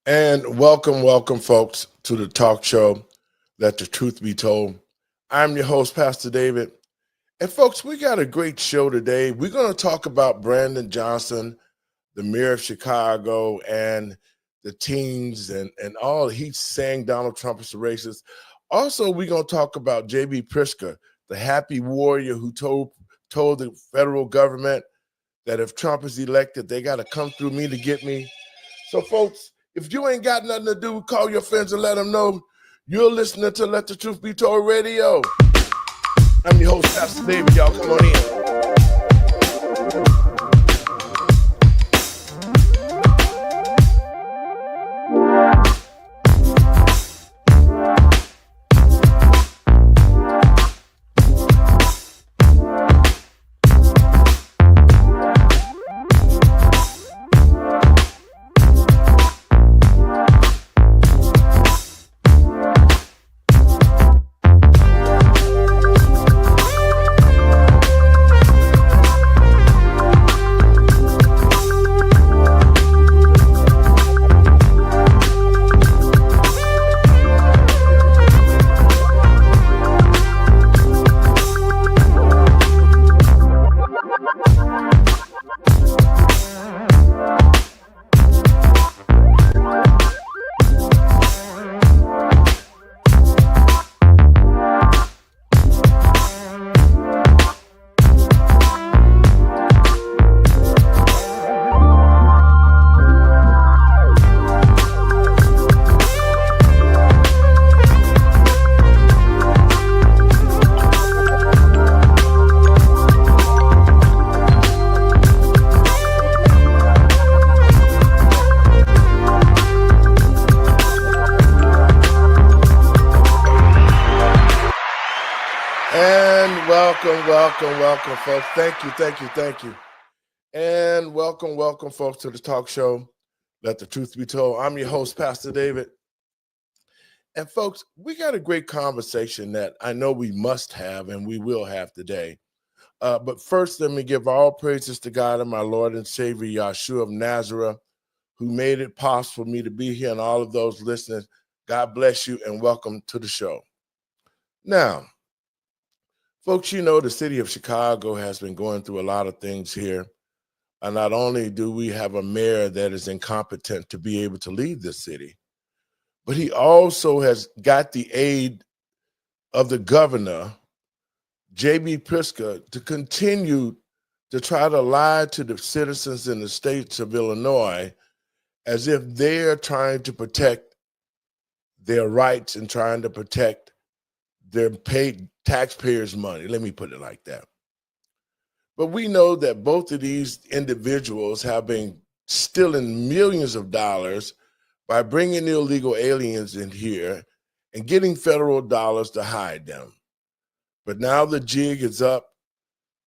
And welcome, folks, to the talk show, Let the Truth Be Told. I'm your host, Pastor David. And, folks, we got a great show today. We're going to talk about Brandon Johnson, the mayor of Chicago, and the teens and all he's saying Donald Trump is a racist. Also, we're going to talk about J.B. Pritzker, the happy warrior who told the federal government that if Trump is elected, they got to come through me to get me. So, folks, if you ain't got nothing to do, call your friends and let them know you're listening to Let the Truth Be Told Radio. I'm your host, Pastor David. Y'all come on in. Welcome, folks. Thank you. And welcome, folks, to the talk show, Let the Truth Be Told. I'm your host, Pastor David. And, folks, we got a great conversation that I know we must have and we will have today. But first, let me give all praises to God and my Lord and Savior, Yahshua of Nazareth, who made it possible for me to be here, and all of those listening. God bless you and welcome to the show. Now, folks, you know the city of Chicago has been going through a lot of things here. And not only do we have a mayor that is incompetent to be able to lead the city, but he also has got the aid of the governor, J.B. Pritzker, to continue to try to lie to the citizens in the states of Illinois as if they're trying to protect their rights and trying to protect their paid taxpayers' money. Let me put it like that. But we know that both of these individuals have been stealing millions of dollars by bringing illegal aliens in here and getting federal dollars to hide them. But now the jig is up.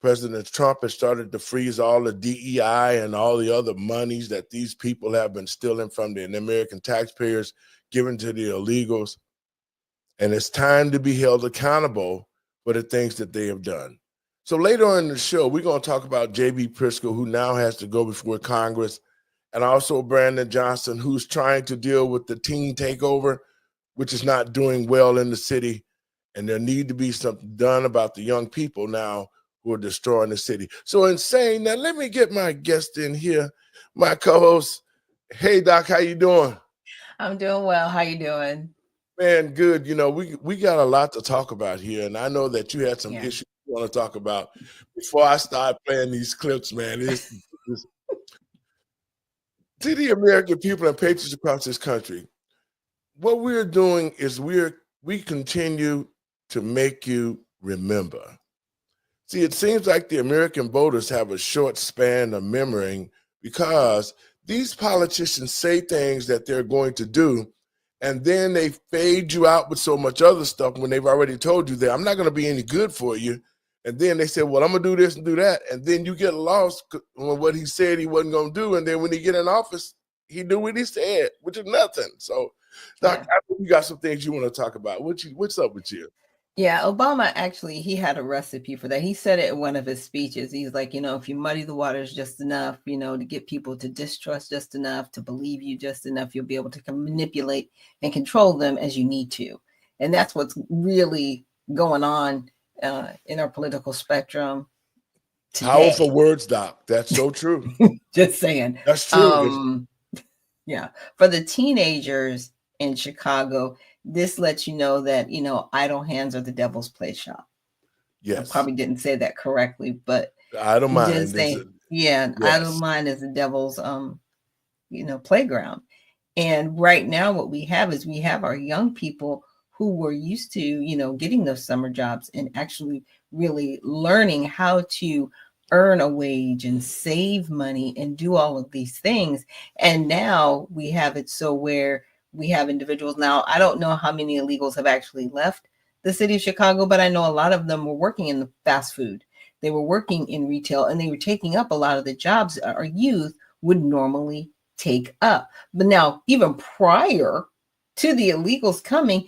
President Trump has started to freeze all the DEI and all the other monies that these people have been stealing from the American taxpayers, given to the illegals. And it's time to be held accountable for the things that they have done. So later on in the show, we're going to talk about J.B. Pritzker, who now has to go before Congress, and also Brandon Johnson, who's trying to deal with the teen takeover, which is not doing well in the city. And there need to be something done about the young people now who are destroying the city. So in saying that, let me get my guest in here, my co-host. Hey, Doc, how you doing? I'm doing well. How you doing? Man, good. You know, we got a lot to talk about here, and I know that you had some issues you want to talk about. Before I start playing these clips, man, to the American people and patriots across this country, what we're doing is we continue to make you remember. See, it seems like the American voters have a short span of memory because these politicians say things that they're going to do, and then they fade you out with so much other stuff when they've already told you that I'm not going to be any good for you. And then they say, well, I'm going to do this and do that. And then you get lost on what he said he wasn't going to do. And then when he get in office, he do what he said, which is nothing. So, Doc, I think you got some things you want to talk about. What's up with you? Yeah, Obama actually, he had a recipe for that. He said it in one of his speeches. He's like, if you muddy the waters just enough, to get people to distrust just enough, to believe you just enough, you'll be able to manipulate and control them as you need to. And that's what's really going on in our political spectrum today. Powerful words, Doc. That's so true. Just saying. That's true. Yeah. For the teenagers in Chicago, this lets you know that, idle hands are the devil's play shop. Yes. I probably didn't say that correctly, but idle mind. Idle mind is the devil's, playground. And right now what we have is we have our young people who were used to, getting those summer jobs and actually really learning how to earn a wage and save money and do all of these things. And now we have it so where we have individuals now. I don't know how many illegals have actually left the city of Chicago, but I know a lot of them were working in the fast food. They were working in retail, and they were taking up a lot of the jobs our youth would normally take up. But now, even prior to the illegals coming,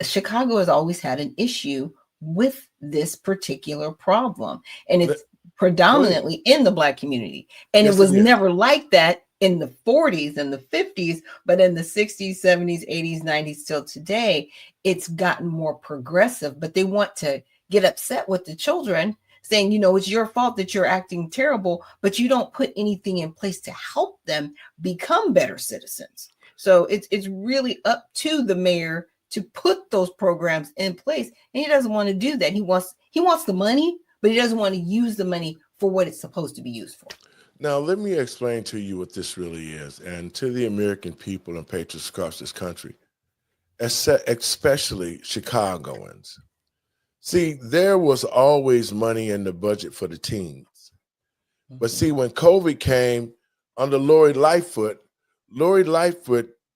Chicago has always had an issue with this particular problem. And it's predominantly in the Black community. And it was never like that in the 40s and the 50s, but in the 60s, 70s, 80s, 90s, till today, it's gotten more progressive. But they want to get upset with the children, saying, it's your fault that you're acting terrible, but you don't put anything in place to help them become better citizens. So it's really up to the mayor to put those programs in place. And he doesn't want to do that. He wants the money, but he doesn't want to use the money for what it's supposed to be used for. Now, let me explain to you what this really is, and to the American people and patriots across this country, especially Chicagoans. See, there was always money in the budget for the teens. Mm-hmm. But see, when COVID came under Lori Lightfoot,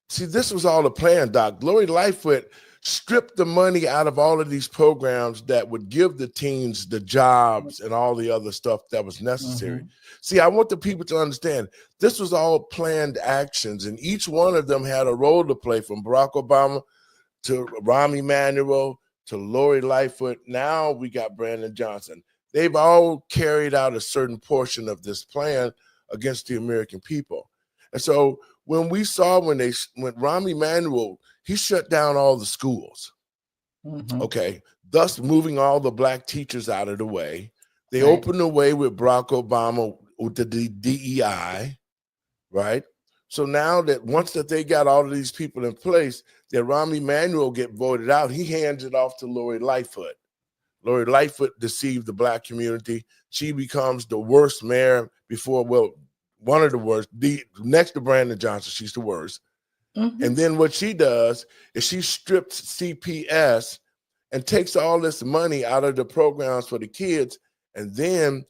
see, this was all a plan, Doc. Lori Lightfoot stripped the money out of all of these programs that would give the teens the jobs and all the other stuff that was necessary. Mm-hmm. See, I want the people to understand this was all planned actions, and each one of them had a role to play, from Barack Obama to Rahm Emanuel to Lori Lightfoot. Now we got Brandon Johnson. They've all carried out a certain portion of this plan against the American people. And so when we saw when Rahm Emanuel, he shut down all the schools, okay, thus moving all the Black teachers out of the way. They opened the way with Barack Obama with the DEI, right? So now that once that they got all of these people in place, that Rahm Emanuel get voted out, he hands it off to Lori Lightfoot. Lori Lightfoot deceived the Black community. She becomes the worst mayor one of the worst, next to Brandon Johnson, she's the worst. Mm-hmm. And then what she does is she strips CPS and takes all this money out of the programs for the kids. And then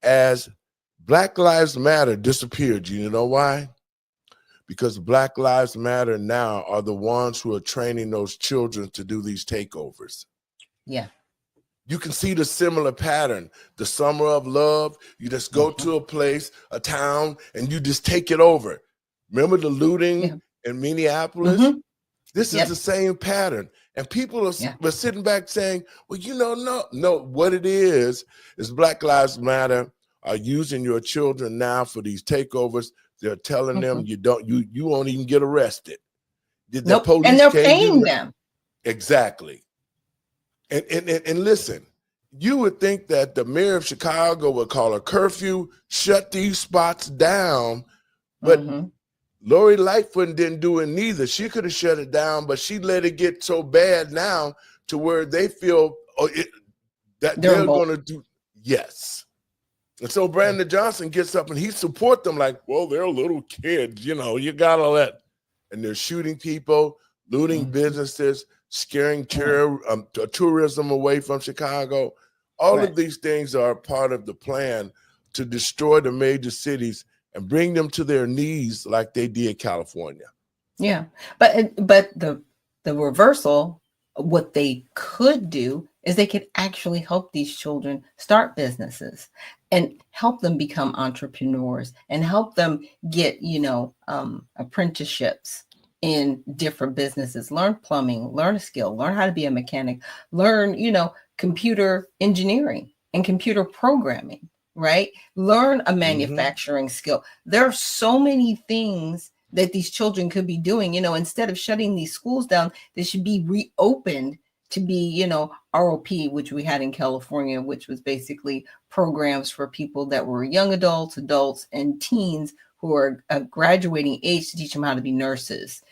as Black Lives Matter disappeared, you know why? Because Black Lives Matter now are the ones who are training those children to do these takeovers. Yeah. You can see the similar pattern. The summer of love, you just go to a place, a town, and you just take it over. Remember the looting in Minneapolis? Mm-hmm. This is the same pattern. And people are sitting back saying, well, no, what it is Black Lives Matter are using your children now for these takeovers. They're telling them you won't even get arrested. Nope. And they're paying them. Exactly. And listen, you would think that the mayor of Chicago would call a curfew, shut these spots down, but Lori Lightfoot didn't do it neither. She could have shut it down, but she let it get so bad now to where they feel that they're going to do, yes. And so Brandon Johnson gets up and he support them like, well, they're little kids, you got all that. And they're shooting people, looting businesses, scaring tourism away from Chicago. All of these things are part of the plan to destroy the major cities and bring them to their knees like they did California. Yeah, but the reversal, what they could do is they could actually help these children start businesses and help them become entrepreneurs and help them get, apprenticeships in different businesses. Learn plumbing, learn a skill, learn how to be a mechanic, learn, computer engineering and computer programming, right? Learn a manufacturing skill. There are so many things that these children could be doing. Instead of shutting these schools down, they should be reopened to be, ROP, which we had in California, which was basically programs for people that were young adults, and teens who are graduating age to teach them how to be nurses,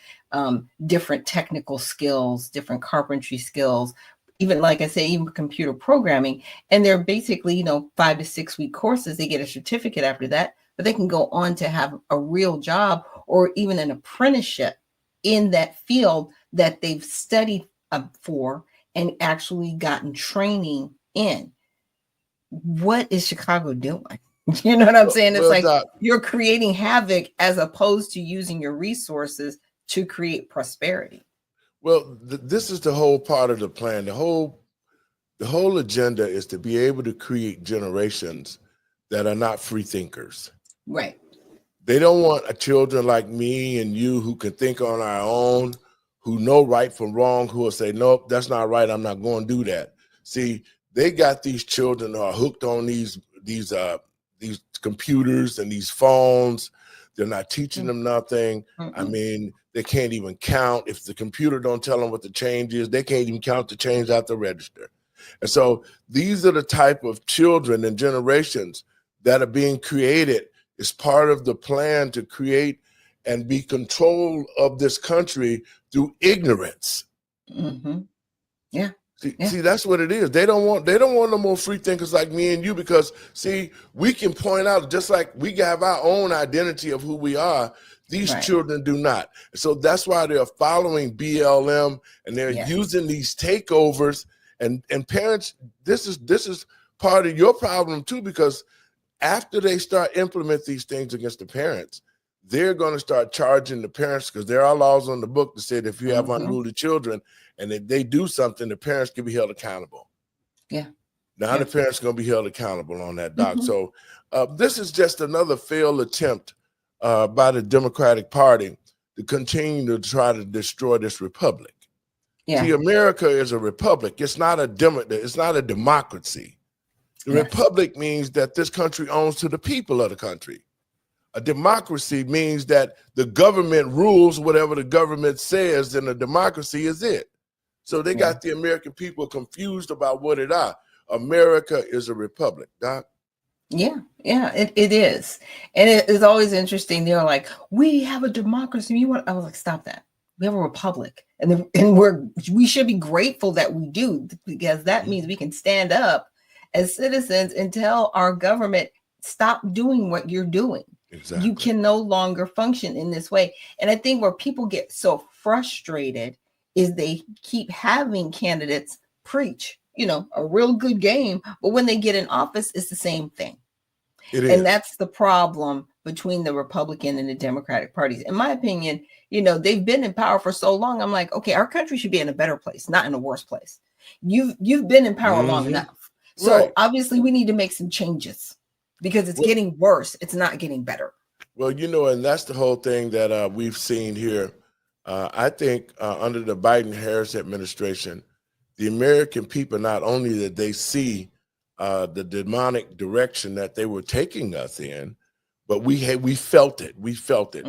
different technical skills, different carpentry skills, even, like I say, even computer programming. And they're basically, 5 to 6 week courses. They get a certificate after that, but they can go on to have a real job or even an apprenticeship in that field that they've studied for and actually gotten training in. What is Chicago doing? You know what I'm saying? It's like you're creating havoc as opposed to using your resources to create prosperity. Well, this is the whole part of the plan. The whole agenda is to be able to create generations that are not free thinkers. Right. They don't want children like me and you who can think on our own, who know right from wrong, who will say, nope, that's not right. I'm not going to do that. See, they got these children who are hooked on these computers and these phones. They're not teaching them nothing. I mean, they can't even count. If the computer don't tell them what the change is, they can't even count the change out the register. And so these are the type of children and generations that are being created as part of the plan to create and be control of this country through ignorance. Yeah. See, that's what it is. They don't want no more free thinkers like me and you, because see, we can point out, just like we have our own identity of who we are, these children do not. So that's why they're following BLM and they're using these takeovers. And parents, this is part of your problem too, because after they start implement these things against the parents, they're going to start charging the parents, because there are laws on the book that said if you have unruly children and if they do something, the parents can be held accountable. Yeah. Now the parents are going to be held accountable on that, Doc. So this is just another failed attempt by the Democratic Party to continue to try to destroy this republic. Yeah. See, America is a republic. It's not a democracy. The republic means that this country owns to the people of the country. A democracy means that the government rules whatever the government says, and a democracy is it. So they got the American people confused about what it are. America is a republic, Doc. Yeah, it is. And it is always interesting. They're like, we have a democracy. I was like, stop that. We have a republic. And we should be grateful that we do, because that means we can stand up as citizens and tell our government, stop doing what you're doing. Exactly. You can no longer function in this way. And I think where people get so frustrated is they keep having candidates preach, a real good game, but when they get in office, it's the same thing. And that's the problem between the Republican and the Democratic parties. In my opinion, they've been in power for so long. I'm like, okay, our country should be in a better place, not in a worse place. You've been in power long enough. So obviously we need to make some changes, because it's getting worse. It's not getting better. Well, and that's the whole thing that we've seen here. I think under the Biden-Harris administration, the American people, not only did they see the demonic direction that they were taking us in, but we felt it. We felt it.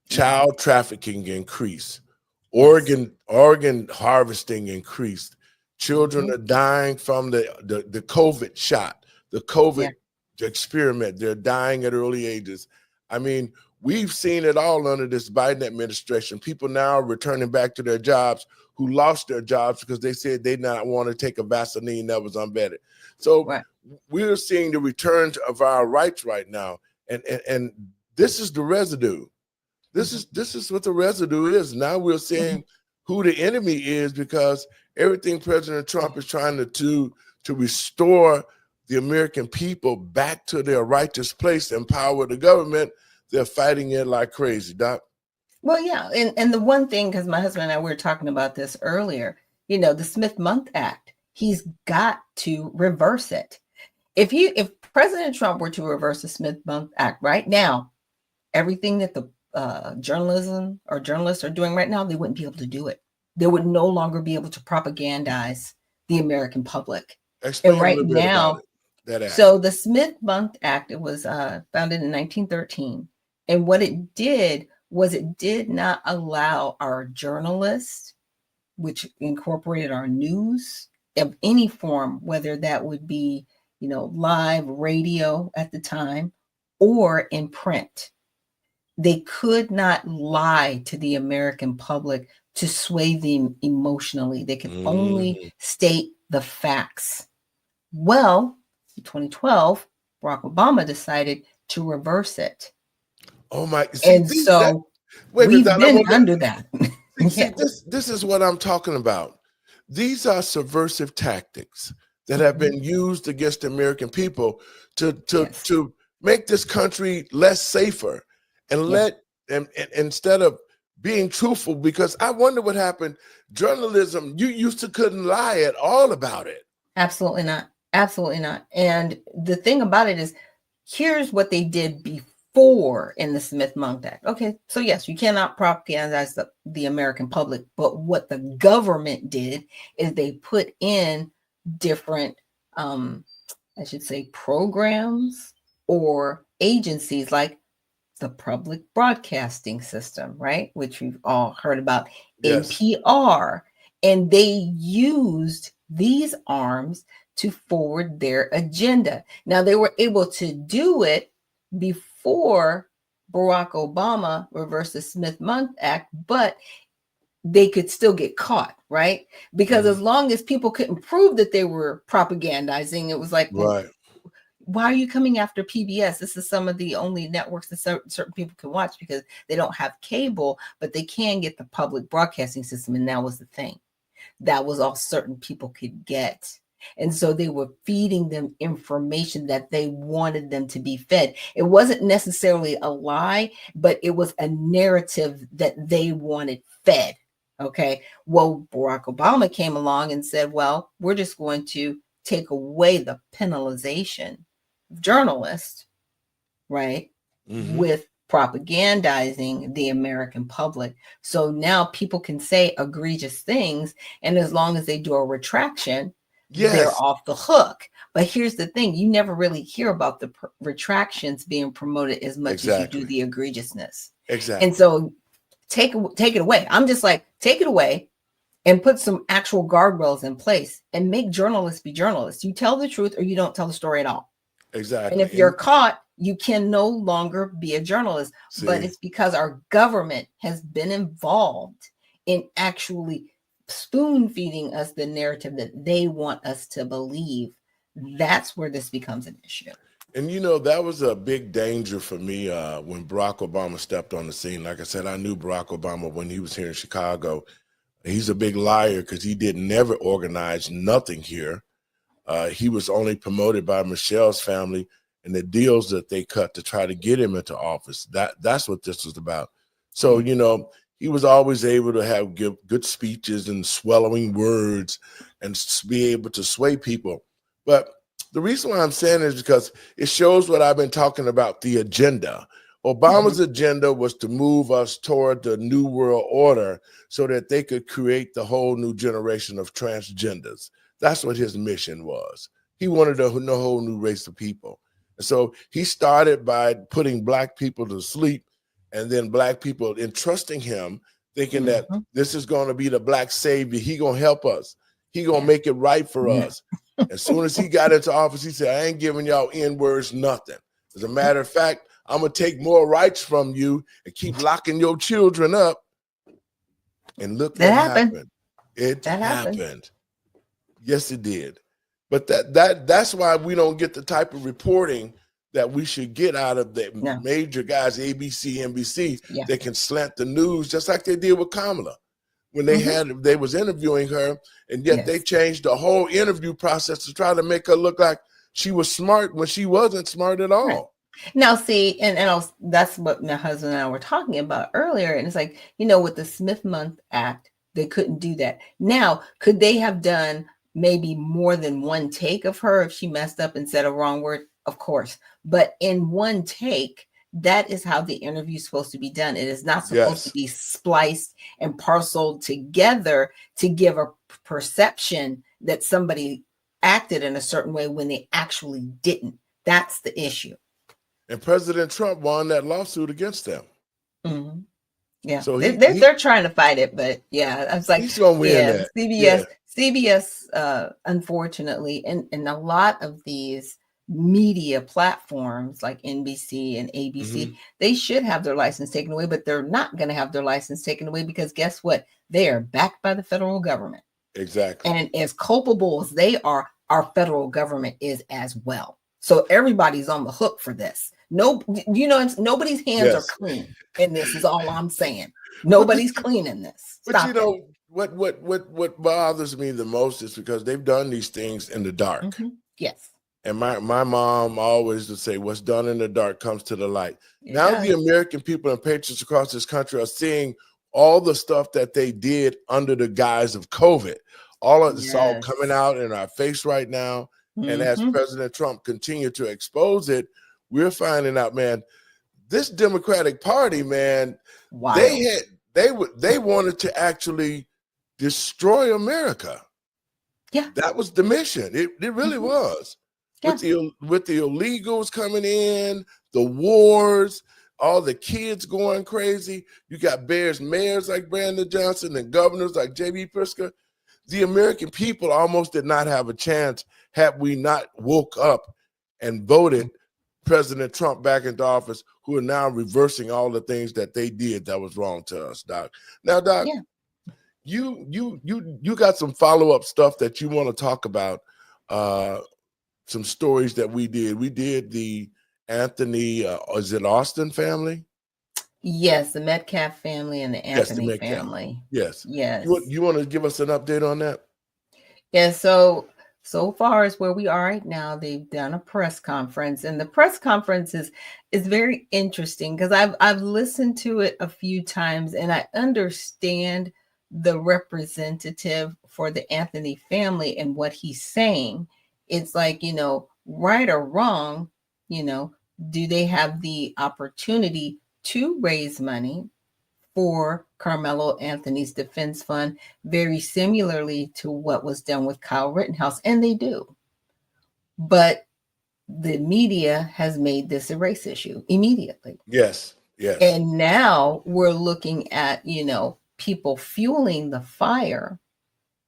Child trafficking increased. Organ harvesting increased. Children are dying from the COVID shot, the COVID experiment. They're dying at early ages. I mean, we've seen it all under this Biden administration. People now are returning back to their jobs who lost their jobs because they said they did not want to take a vaccine that was unvetted. So we're seeing the return of our rights right now. And this is the residue. This is what the residue is. Now we're seeing who the enemy is, because everything President Trump is trying to do to restore the American people back to their righteous place, empower the government, they're fighting it like crazy, Doc. Well, yeah. And the one thing, because my husband and I were talking about this earlier, the Smith-Mundt Act, he's got to reverse it. If President Trump were to reverse the Smith-Mundt Act right now, everything that the journalism or journalists are doing right now, they wouldn't be able to do it. They would no longer be able to propagandize the American public. Explain And a right little bit about now, it. That act. so the Smith-Mundt Act, it was founded in 1913. And what it did was it did not allow our journalists, which incorporated our news of any form, whether that would be, live radio at the time or in print. They could not lie to the American public to sway them emotionally. They could only state the facts. Well, in 2012, Barack Obama decided to reverse it. Oh my! And so we've been under that. See, this is what I'm talking about. These are subversive tactics that have been used against the American people to make this country less safer and instead of being truthful. Because I wonder what happened. Journalism, you used to couldn't lie at all about it. Absolutely not. Absolutely not. And the thing about it is, here's what they did before in the Smith-Mundt Act. Okay, so yes, you cannot propagandize the American public, but what the government did is they put in different, I should say, programs or agencies like the public broadcasting system, right? Which we've all heard about, NPR. And they used these arms to forward their agenda. Now, they were able to do it before Barack Obama reversed the Smith-Mundt Act, but they could still get caught, right? Because as long as people couldn't prove that they were propagandizing, it was like, well, why are you coming after PBS? This is some of the only networks that certain people can watch because they don't have cable, but they can get the public broadcasting system. And that was the thing. That was all certain people could get. And so they were feeding them information that they wanted them to be fed. It wasn't necessarily a lie, but it was a narrative that they wanted fed. Okay. Well, Barack Obama came along and said, well, we're just going to take away the penalization of journalists, right? With propagandizing the American public. So now people can say egregious things. And as long as they do a retraction, they're off the hook. But here's the thing. You never really hear about the retractions being promoted as much as you do the egregiousness. Exactly. And so take it away. I'm just like, take it away and put some actual guardrails in place and make journalists be journalists. You tell the truth or you don't tell the story at all. Exactly. And if you're caught, you can no longer be a journalist. But it's because our government has been involved in actually spoon feeding us the narrative that they want us to believe. That's where this becomes an issue. And that was a big danger for me when Barack Obama stepped on the scene. Like I said, I knew Barack Obama when he was here in Chicago. He's a big liar because he never organize nothing here. He was only promoted by Michelle's family and the deals that they cut to try to get him into office. That's what this was about. So, he was always able to give good speeches and swallowing words and be able to sway people. But the reason why I'm saying is because it shows what I've been talking about, the agenda. Obama's agenda was to move us toward the New World Order so that they could create the whole new generation of transgenders. That's what his mission was. He wanted a whole new race of people. And so he started by putting Black people to sleep, and then Black people entrusting him, thinking that this is going to be the Black savior. He going to help us. He going to make it right for us. As soon as he got into office, he said, I ain't giving y'all N-words nothing. As a matter of fact, I'm going to take more rights from you and keep locking your children up. And look what happened. It happened. Yes, it did. But that's why we don't get the type of reporting that we should get out of the major guys, ABC, NBC, that can slant the news just like they did with Kamala when they was interviewing her, and yet they changed the whole interview process to try to make her look like she was smart when she wasn't smart at all. Right. Now, see, that's what my husband and I were talking about earlier. And it's like, with the Smith-Mundt Act, they couldn't do that. Now, could they have done maybe more than one take of her if she messed up and said a wrong word? Of course. But in one take, that is how the interview is supposed to be done. It is not supposed to Yes. be spliced and parceled together to give a perception that somebody acted in a certain way when they actually didn't. That's the issue. And President Trump won that lawsuit against them. Mm-hmm. Yeah, So they're trying to fight it, but yeah, I was like, he's gonna win yeah, that. CBS, unfortunately, and a lot of these media platforms like NBC and ABC, they should have their license taken away, but they're not going to have their license taken away because guess what? They are backed by the federal government. Exactly. And as culpable as they are, our federal government is as well. So everybody's on the hook for this. No, nobody's hands are clean in this is all I'm saying. Nobody's clean in this. But what bothers me the most is because they've done these things in the dark. Mm-hmm. Yes. And my mom always would say, what's done in the dark comes to the light. Now does. the American people and patriots across this country are seeing all the stuff that they did under the guise of COVID. All of it's all coming out in our face right now. And as President Trump continued to expose it, we're finding out, man, this Democratic Party, man, they wanted to actually destroy America. Yeah, that was the mission. It really was. Yeah. With the illegals coming in, the wars, all the kids going crazy. You got mayors like Brandon Johnson and governors like J.B. Pritzker. The American people almost did not have a chance had we not woke up and voted President Trump back into office, who are now reversing all the things that they did that was wrong to us, Doc. Now, Doc, you got some follow-up stuff that you want to talk about, some stories that we did. We did the Anthony, is it Austin family? Yes, the Metcalf family and the Anthony family. Yes. Yes. You want to give us an update on that? Yeah, so far as where we are right now, they've done a press conference, and the press conference is very interesting because I've listened to it a few times, and I understand the representative for the Anthony family and what he's saying. It's like, right or wrong, do they have the opportunity to raise money for Carmelo Anthony's defense fund, very similarly to what was done with Kyle Rittenhouse, and they do. But the media has made this a race issue immediately. Yes. And now we're looking at, people fueling the fire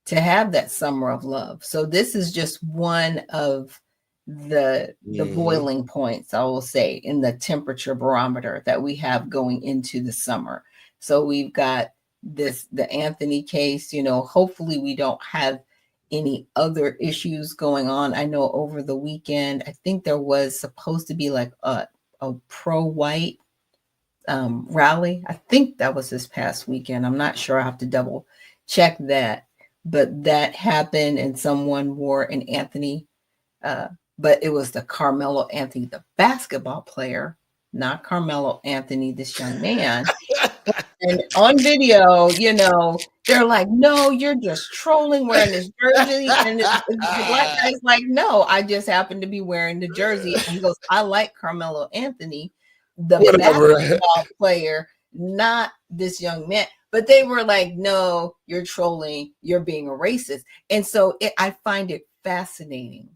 to have that summer of love. So this is just one of the boiling points, I will say, in the temperature barometer that we have going into the summer. So we've got the Anthony case, hopefully we don't have any other issues going on. I know over the weekend, I think there was supposed to be like a pro-white rally. I think that was this past weekend. I'm not sure. I have to double check that. But that happened and someone wore an Anthony, but it was the Carmelo Anthony, the basketball player, not Carmelo Anthony, this young man. And on video, they're like, no, you're just trolling wearing this jersey. And the black guy's like, no, I just happen to be wearing the jersey. And he goes, I like Carmelo Anthony, the basketball player, not this young man. But they were like, no, you're trolling, you're being a racist. And so I find it fascinating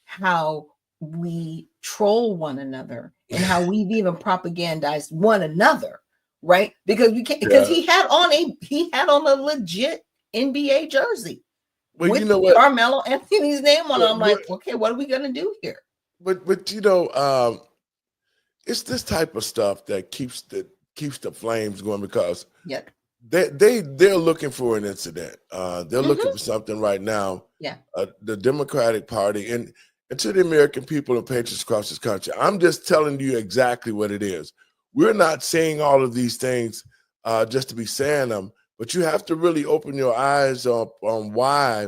how we troll one another and how we've even propagandized one another, right? Because we can't, because he had on a legit NBA jersey with Carmelo Anthony's name on it. I'm like, okay, what are we gonna do here? But it's this type of stuff that keeps the flames going, because they're looking for an incident. They're looking for something right now. Yeah. The Democratic Party and to the American people and patriots across this country, I'm just telling you exactly what it is. We're not saying all of these things just to be saying them, but you have to really open your eyes up on why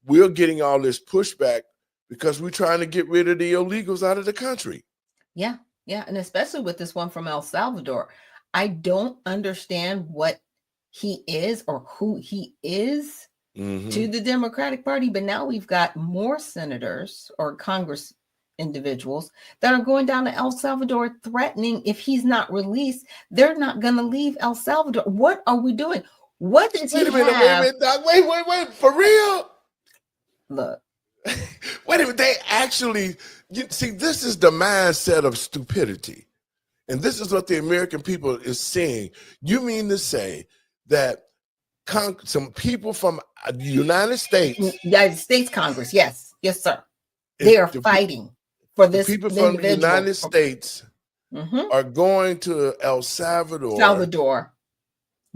we're getting all this pushback, because we're trying to get rid of the illegals out of the country. Yeah. And especially with this one from El Salvador. I don't understand what he is or who he is to the Democratic Party, but now we've got more senators or Congress individuals that are going down to El Salvador threatening if he's not released, they're not going to leave El Salvador. What are we doing? What does he have? Wait a minute, Doc. Wait. For real? Look. Wait a minute. They actually, see, this is the mindset of stupidity. And this is what the American people is seeing. You mean to say that some people from the United States Congress, yes, sir, they are fighting for this. People from the United States are going to El Salvador,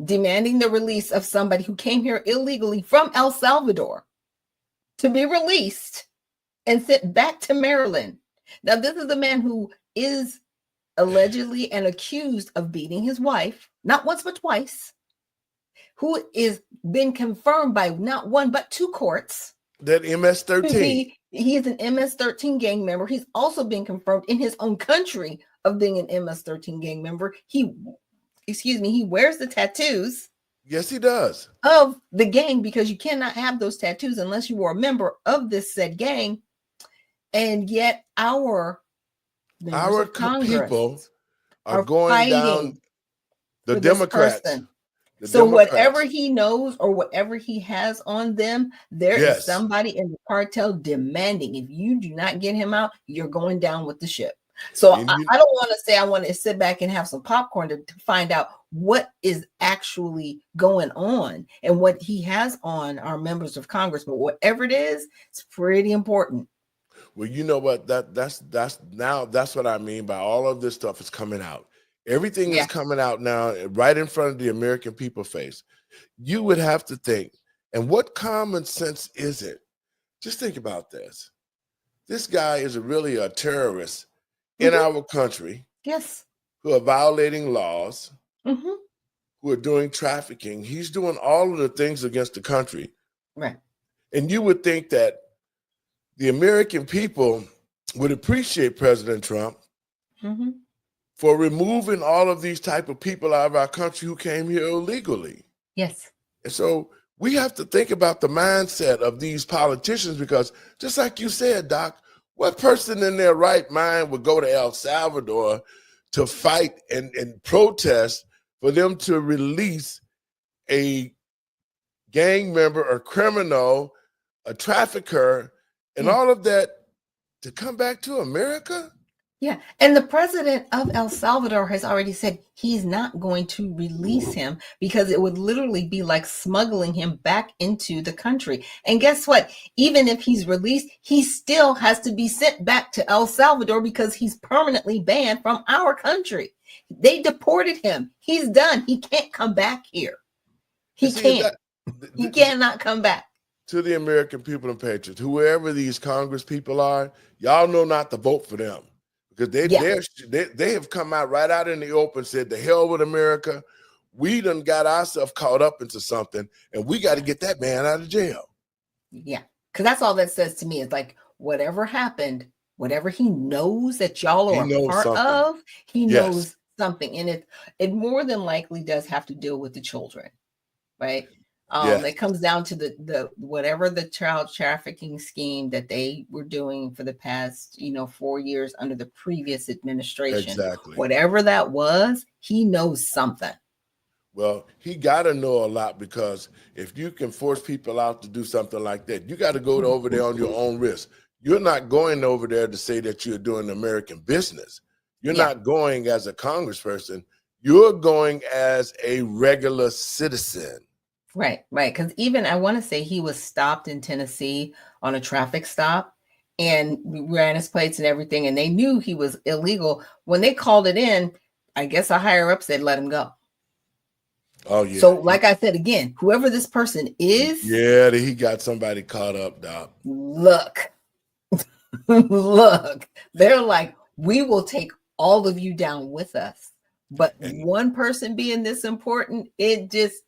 demanding the release of somebody who came here illegally from El Salvador to be released and sent back to Maryland. Now, this is the man who is allegedly and accused of beating his wife, not once but twice, who is been confirmed by not one but two courts. That MS-13. He is an MS-13 gang member. He's also been confirmed in his own country of being an MS-13 gang member. He wears the tattoos. Yes, he does. Of the gang, because you cannot have those tattoos unless you were a member of this said gang. And yet our people are going down the Democrats. Whatever he knows or whatever he has on them, there is somebody in the cartel demanding, if you do not get him out, you're going down with the ship. So I don't want to say I want to sit back and have some popcorn to find out what is actually going on and what he has on our members of Congress. But whatever it is, it's pretty important. Well, you know what? That's what I mean by all of this stuff is coming out. Everything is coming out now right in front of the American people face. You would have to think, and what common sense is it? Just think about this. This guy is really a terrorist in our country. Yes. Who are violating laws, who are doing trafficking. He's doing all of the things against the country. Right. And you would think that the American people would appreciate President Trump for removing all of these type of people out of our country who came here illegally. Yes. And so we have to think about the mindset of these politicians, because just like you said, Doc, what person in their right mind would go to El Salvador to fight and protest for them to release a gang member, a criminal, a trafficker, and all of that to come back to America? Yeah. And the president of El Salvador has already said he's not going to release him because it would literally be like smuggling him back into the country. And guess what? Even if he's released, he still has to be sent back to El Salvador because he's permanently banned from our country. They deported him. He's done. He can't come back here. He can't. He cannot come back. To the American people and patriots, whoever these Congress people are, y'all know not to vote for them. Because they have come out right out in the open, said, the hell with America. We done got ourselves caught up into something, and we got to get that man out of jail. Yeah, because that's all that says to me. Is like, whatever happened, whatever he knows that y'all are a part of, he knows something. And it more than likely does have to deal with the children, right? It comes down to the whatever the child trafficking scheme that they were doing for the past 4 years under the previous administration. Exactly. Whatever that was, he knows something. Well, he got to know a lot, because if you can force people out to do something like that, you got to go over there on your own risk. You're not going over there to say that you're doing American business. You're not going as a congressperson. You're going as a regular citizen. Right. Because even I want to say he was stopped in Tennessee on a traffic stop and ran his plates and everything. And they knew he was illegal. When they called it in, I guess a higher up said, let him go. Oh, yeah. So like I said, again, whoever this person is. Yeah, he got somebody caught up, Doc. Look, they're like, we will take all of you down with us. But one person being this important, it's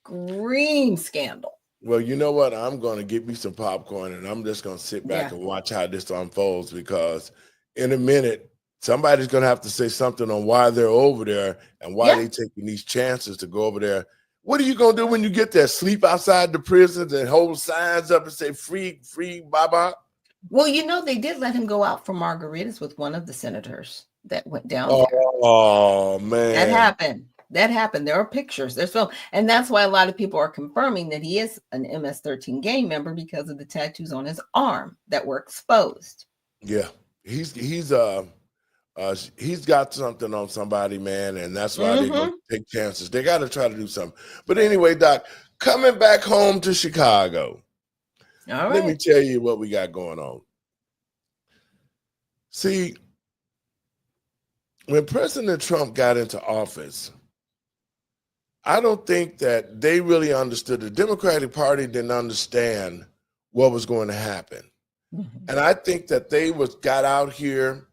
screams scandal. Well, you know what? I'm going to get me some popcorn and I'm just going to sit back and watch how this unfolds, because in a minute, somebody's going to have to say something on why they're over there and why they're taking these chances to go over there. What are you going to do when you get there? Sleep outside the prisons and hold signs up and say, free, free, Baba? Well, they did let him go out for margaritas with one of the senators that went down there. Oh That man. happened. That happened. There are pictures. There's film. And that's why a lot of people are confirming that he is an MS-13 gang member because of the tattoos on his arm that were exposed. Yeah. He's got something on somebody, man, and that's why they go take chances. They got to try to do something. But anyway, Doc, coming back home to Chicago, All let me right. tell you what we got going on. See, when President Trump got into office, I don't think that they really understood. The Democratic Party didn't understand what was going to happen. And I think that they got out here,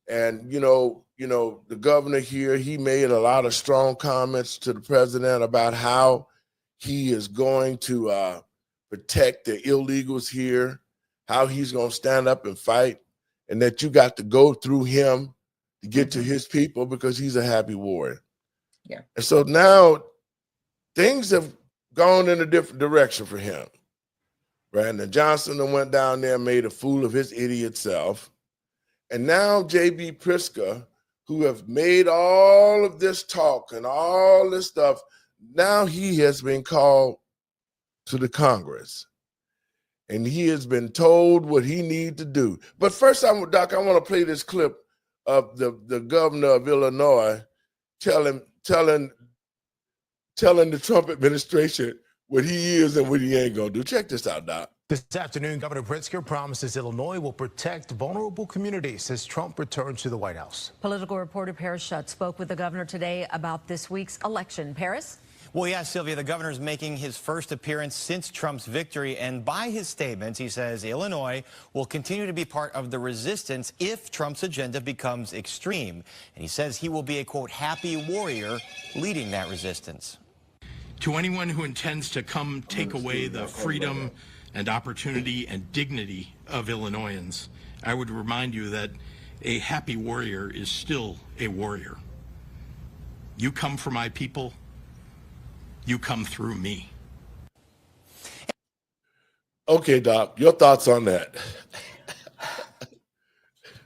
and the governor here, he made a lot of strong comments to the president about how he is going to protect the illegals here, how he's going to stand up and fight, and that you got to go through him to get to his people because he's a happy warrior. Yeah. And so now things have gone in a different direction for him. Brandon Johnson went down there and made a fool of his idiot self. And now J.B. Pritzker, who have made all of this talk and all this stuff, now he has been called to the Congress. And he has been told what he needs to do. But first, Doc, I want to play this clip of the governor of Illinois telling the Trump administration what he is and what he ain't gonna do. Check this out, Doc. This afternoon, Governor Pritzker promises Illinois will protect vulnerable communities as Trump returns to the White House. Political reporter Paris Schutt spoke with the governor today about this week's election. Paris? Well, yeah, Sylvia, the governor's making his first appearance since Trump's victory, and by his statements, he says Illinois will continue to be part of the resistance if Trump's agenda becomes extreme. And he says he will be a, quote, happy warrior leading that resistance. To anyone who intends to come take away the freedom and opportunity and dignity of Illinoisans, I would remind you that a happy warrior is still a warrior. You come for my people, you come through me. Okay, Doc, your thoughts on that?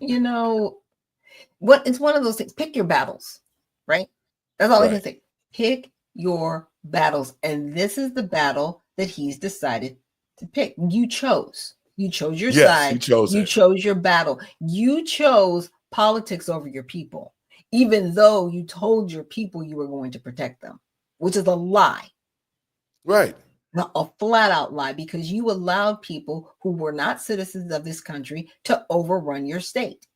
It's one of those things. Pick your battles, right? That's all I can say. Pick your battles. And this is the battle that he's decided to pick. You chose your side. You chose your battle. You chose politics over your people, even though you told your people you were going to protect them, which is a lie. Right. A flat out lie, because you allowed people who were not citizens of this country to overrun your state,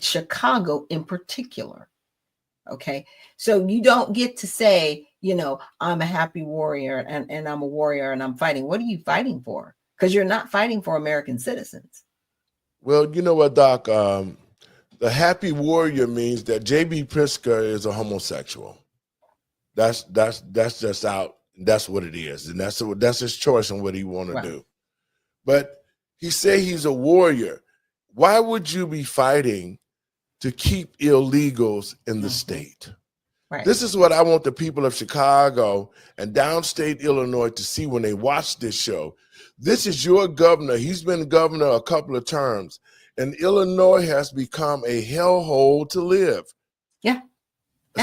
Chicago in particular. Okay. So you don't get to say, I'm a happy warrior and I'm a warrior and I'm fighting. What are you fighting for? Because you're not fighting for American citizens. Well, you know what, Doc? The happy warrior means that J.B. Pritzker is a homosexual. That's just out. That's what it is. And that's his choice on what he want to do. But he say he's a warrior. Why would you be fighting to keep illegals in the state? Right. This is what I want the people of Chicago and downstate Illinois to see when they watch this show. This is your governor. He's been governor a couple of terms, and Illinois has become a hellhole to live. Yeah.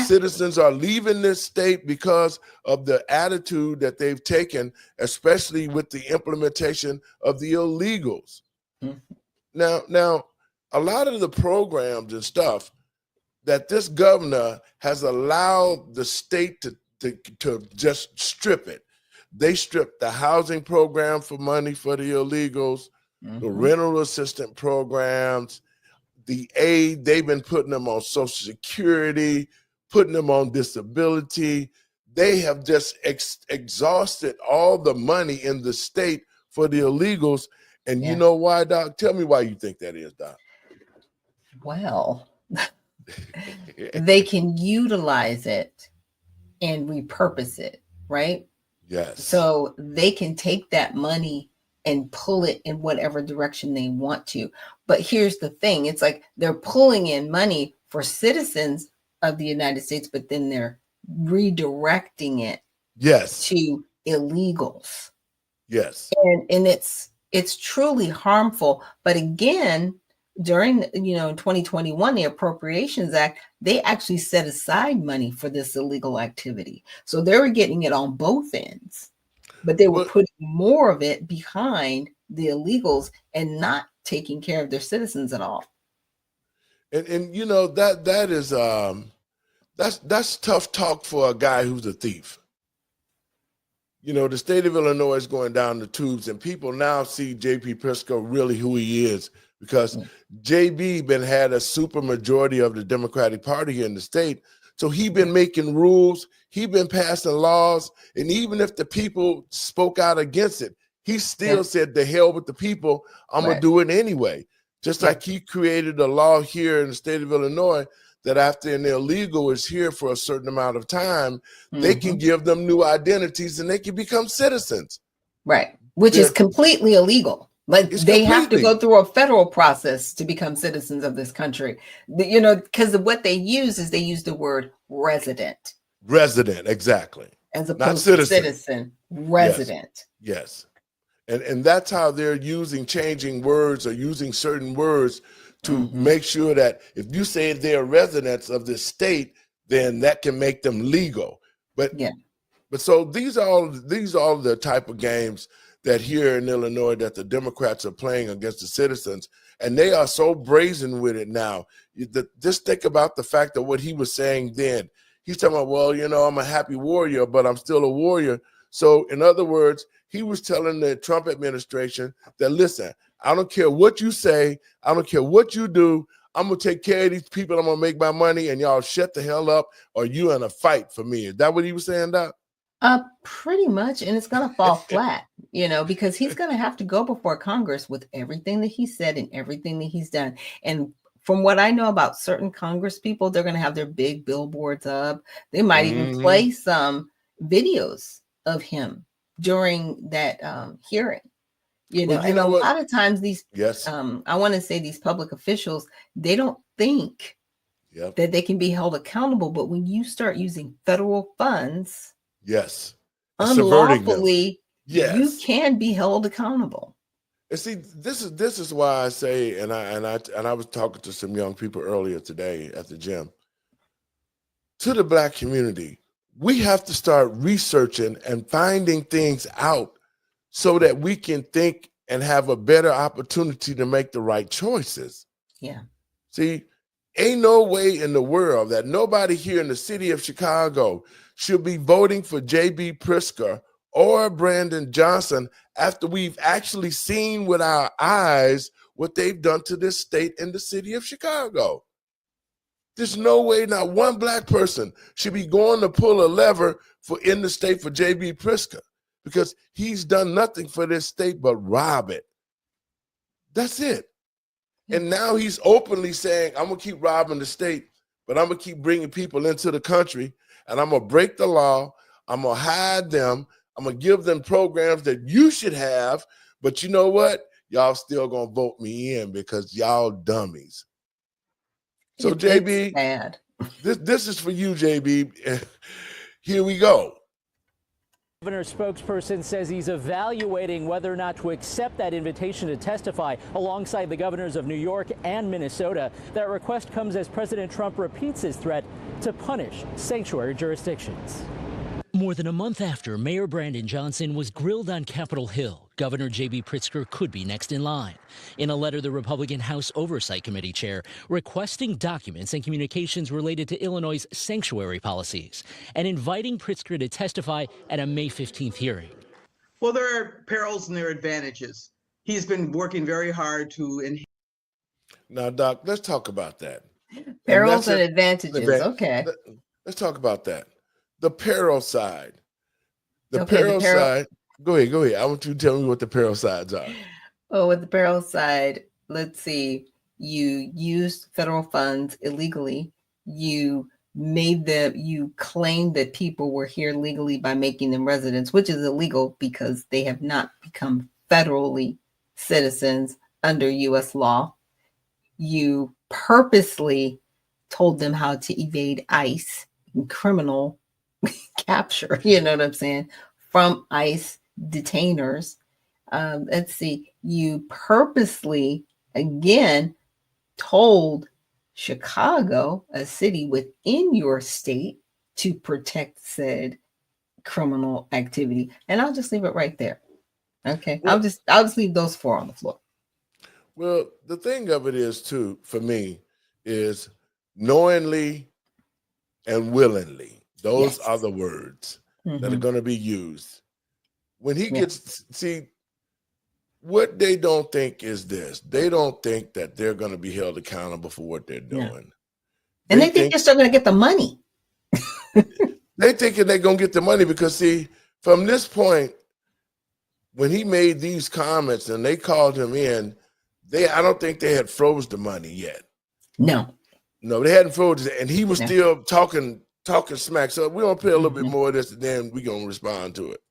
Citizens are leaving this state because of the attitude that they've taken, especially with the implementation of the illegals. Now, a lot of the programs and stuff that this governor has allowed the state to just strip it. They stripped the housing program for money for the illegals, the rental assistance programs, the aid. They've been putting them on Social Security, putting them on disability. They have just exhausted all the money in the state for the illegals. And you know why, Doc? Tell me why you think that is, Doc. Well, they can utilize it and repurpose it, right? Yes. So they can take that money and pull it in whatever direction they want to. But here's the thing. It's like they're pulling in money for citizens of the United States, but then they're redirecting it yes to illegals. Yes. And it's It's truly harmful. But again, during, in 2021, the Appropriations Act, they actually set aside money for this illegal activity. So they were getting it on both ends, but they were Well, putting more of it behind the illegals and not taking care of their citizens at all. and that is that's tough talk for a guy who's a thief. The state of Illinois is going down the tubes, and people now see J.B. Pritzker really who he is, because J.B. had a super majority of the Democratic Party here in the state. So he been making rules, he been passing laws, and even if the people spoke out against it, he still said, "The hell with the people, I'm gonna do it anyway." Just like he created a law here in the state of Illinois that after an illegal is here for a certain amount of time, they can give them new identities and they can become citizens. Right. Which is completely illegal. Like, they have to go through a federal process to become citizens of this country. Because what they use is they use the word resident. Resident, exactly. As opposed to citizen. Resident. Yes. And that's how they're changing words or using certain words to make sure that if you say they're residents of this state, then that can make them legal. But so these are all the type of games that here in Illinois that the Democrats are playing against the citizens, and they are so brazen with it now. Just think about the fact of what he was saying then. He's talking about, well, I'm a happy warrior, but I'm still a warrior. So in other words, he was telling the Trump administration that, listen, I don't care what you say. I don't care what you do. I'm going to take care of these people. I'm going to make my money, and y'all shut the hell up, or you in a fight for me. Is that what he was saying, Doc? Pretty much. And it's going to fall flat, because he's going to have to go before Congress with everything that he said and everything that he's done. And from what I know about certain Congress people, they're going to have their big billboards up. They might even play some videos of him during that hearing. And a lot of times these, I want to say these public officials, they don't think that they can be held accountable. But when you start using federal funds, unlawfully, you can be held accountable. And see, this is why I say, and I was talking to some young people earlier today at the gym. To the Black community, we have to start researching and finding things out so that we can think and have a better opportunity to make the right choices. Yeah. See, ain't no way in the world that nobody here in the city of Chicago should be voting for J.B. Pritzker or Brandon Johnson after we've actually seen with our eyes what they've done to this state and the city of Chicago. There's no way not one Black person should be going to pull a lever in the state for J.B. Pritzker, because he's done nothing for this state but rob it. That's it. And now he's openly saying, I'm going to keep robbing the state, but I'm going to keep bringing people into the country, and I'm going to break the law. I'm going to hide them. I'm going to give them programs that you should have, but you know what? Y'all still going to vote me in because y'all dummies. So, JB, this is for you, JB. Here we go. The governor's spokesperson says he's evaluating whether or not to accept that invitation to testify alongside the governors of New York and Minnesota. That request comes as President Trump repeats his threat to punish sanctuary jurisdictions. More than a month after Mayor Brandon Johnson was grilled on Capitol Hill, Governor J.B. Pritzker could be next in line. In a letter, the Republican House Oversight Committee chair requesting documents and communications related to Illinois' sanctuary policies and inviting Pritzker to testify at a May 15th hearing. Well, there are perils and there are advantages. He's been working very hard to Now, Doc, let's talk about that. Perils and advantages. Okay. Let's talk about that. The peril side. The peril side. Go ahead. I want you to tell me what the peril sides are. Oh, with the peril side, let's see. You used federal funds illegally. You claimed that people were here legally by making them residents, which is illegal because they have not become federally citizens under U.S. law. You purposely told them how to evade ICE and criminal capture, you know what I'm saying, from ICE detainers. Let's see, you purposely, again, told Chicago, a city within your state, to protect said criminal activity. And I'll just leave it right there. Okay. Well, I'll just leave those four on the floor. Well, the thing of it is, too, for me, is knowingly and willingly. Those are the words that are going to be used. When he gets, see, what they don't think is this. They don't think that they're going to be held accountable for what they're doing. And they think they're still going to get the money. They thinking they're going to get the money because, see, from this point, when he made these comments and they called him in, I don't think they had froze the money yet. No, they hadn't froze it, and he was still talking smack. So we're gonna play a little bit more of this, and then we're gonna respond to it.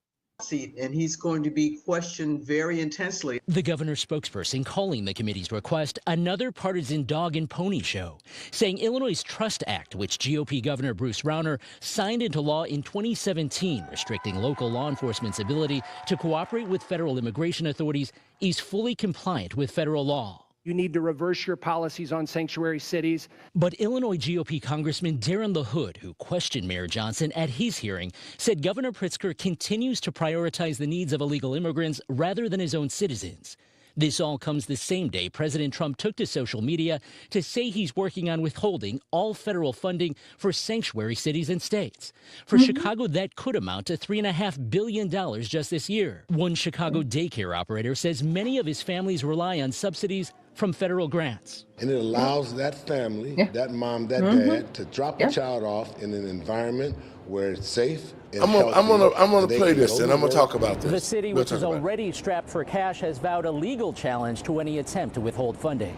And he's going to be questioned very intensely. The governor's spokesperson calling the committee's request another partisan dog and pony show, saying Illinois' Trust Act, which GOP Governor Bruce Rauner signed into law in 2017, restricting local law enforcement's ability to cooperate with federal immigration authorities, is fully compliant with federal law. You need to reverse your policies on sanctuary cities. But Illinois GOP Congressman Darren LaHood, who questioned Mayor Johnson at his hearing, said Governor Pritzker continues to prioritize the needs of illegal immigrants rather than his own citizens. This all comes the same day President Trump took to social media to say he's working on withholding all federal funding for sanctuary cities and states. For Chicago, that could amount to $3.5 billion just this year. One Chicago daycare operator says many of his families rely on subsidies from federal grants. And it allows that family, that mom, that dad, to drop a child off in an environment where it's safe. I'm gonna play this, and I'm gonna talk about this. The city, which is already strapped for cash, has vowed a legal challenge to any attempt to withhold funding.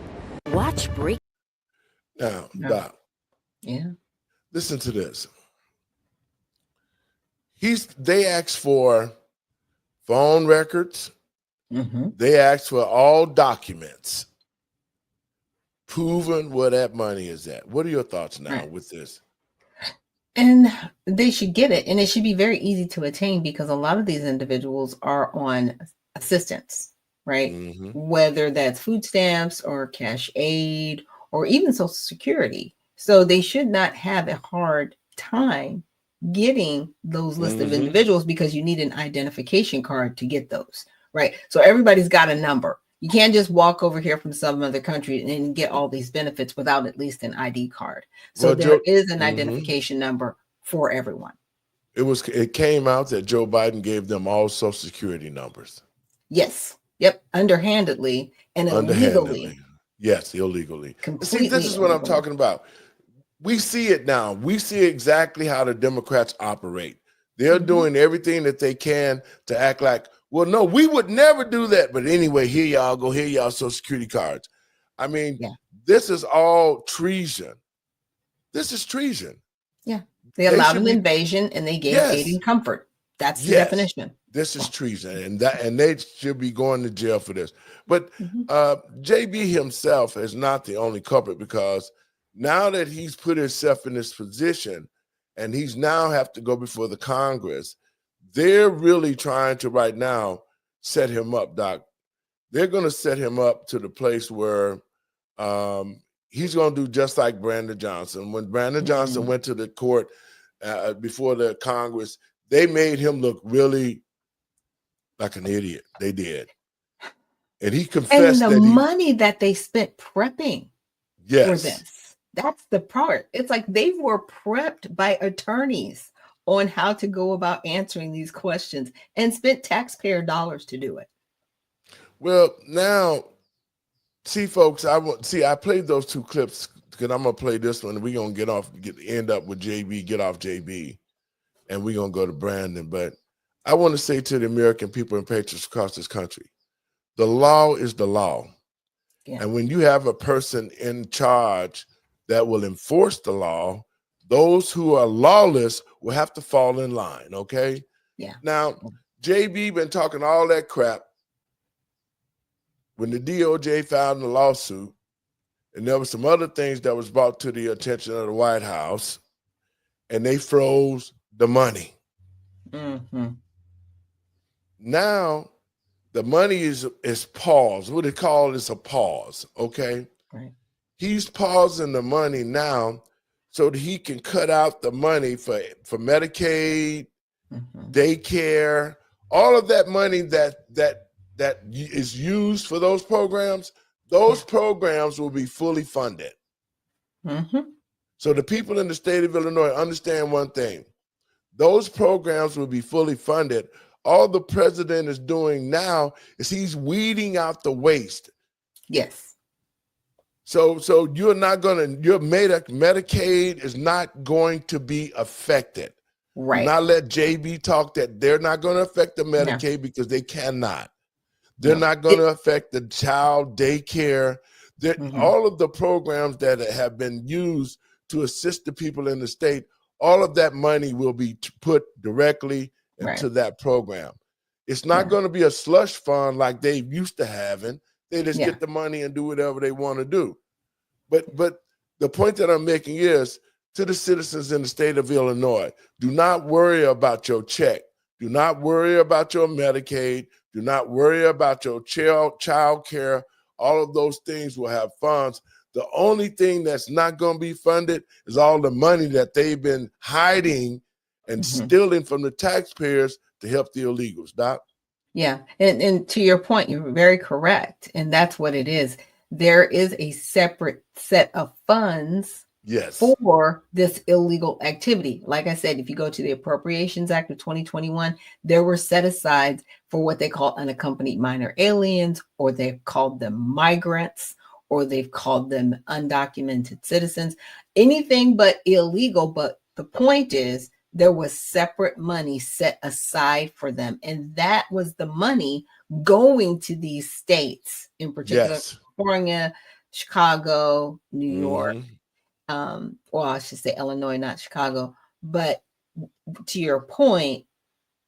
Watch break. Now, Doc. Yeah. Listen to this. They asked for phone records. They asked for all documents proving where that money is at. What are your thoughts now with this? And they should get it. And it should be very easy to attain because a lot of these individuals are on assistance, right? Whether that's food stamps or cash aid or even Social Security. So they should not have a hard time getting those list of individuals because you need an identification card to get those, right? So everybody's got a number. You can't just walk over here from some other country and get all these benefits without at least an ID card. So there is an identification number for everyone. It came out that Joe Biden gave them all Social Security numbers. Yes. Yep. Underhandedly and illegally. Yes, illegally. Completely See, this is what I'm talking about. We see it now. We see exactly how the Democrats operate. They're doing everything that they can to act like, well, no, we would never do that. But anyway, here y'all go. Here y'all Social Security cards. I mean, this is all treason. This is treason. Yeah. They allowed an invasion and they gave aid and comfort. That's the definition. This is treason. And they should be going to jail for this. But JB himself is not the only culprit because now that he's put himself in this position and he's now have to go before the Congress, they're really trying to right now set him up, Doc. They're going to set him up to the place where he's going to do just like Brandon Johnson. When Brandon Johnson went to the court before the Congress, they made him look really like an idiot. They did. And he confessed and the money that they spent prepping for this. That's the part. It's like they were prepped by attorneys on how to go about answering these questions and spent taxpayer dollars to do it. Well, now, see, folks, I played those two clips because I'm gonna play this one and we're gonna end up with JB, get off JB, and we're gonna go to Brandon. But I want to say to the American people and patriots across this country, the law is the law. Yeah. And when you have a person in charge that will enforce the law, those who are lawless will have to fall in line, okay? Yeah. Now, JB been talking all that crap when the DOJ filed the lawsuit, and there were some other things that was brought to the attention of the White House, and they froze the money. Now, the money is paused. What they call is a pause, okay? Right. He's pausing the money now so that he can cut out the money for Medicaid, daycare, all of that money that is used for those programs. Those programs will be fully funded. So the people in the state of Illinois understand one thing. Those programs will be fully funded. All the president is doing now is he's weeding out the waste. Yes. So you're not going to, your Medicaid is not going to be affected. Right. Do not let JB talk that they're not going to affect the Medicaid because they cannot. They're not going to affect the child daycare. All of the programs that have been used to assist the people in the state, all of that money will be put directly into that program. It's not going to be a slush fund like they used to having. They just get the money and do whatever they want to do. But the point that I'm making is to the citizens in the state of Illinois, do not worry about your check. Do not worry about your Medicaid. Do not worry about your child care. All of those things will have funds. The only thing that's not going to be funded is all the money that they've been hiding and stealing from the taxpayers to help the illegals, Doc. Yeah. And to your point, you're very correct. And that's what it is. There is a separate set of funds for this illegal activity. Like I said, if you go to the Appropriations Act of 2021, there were set asides for what they call unaccompanied minor aliens, or they've called them migrants, or they've called them undocumented citizens, anything but illegal. But the point is, there was separate money set aside for them. And that was the money going to these states, in particular, California, Chicago, New York, well, I should say Illinois, not Chicago. But to your point,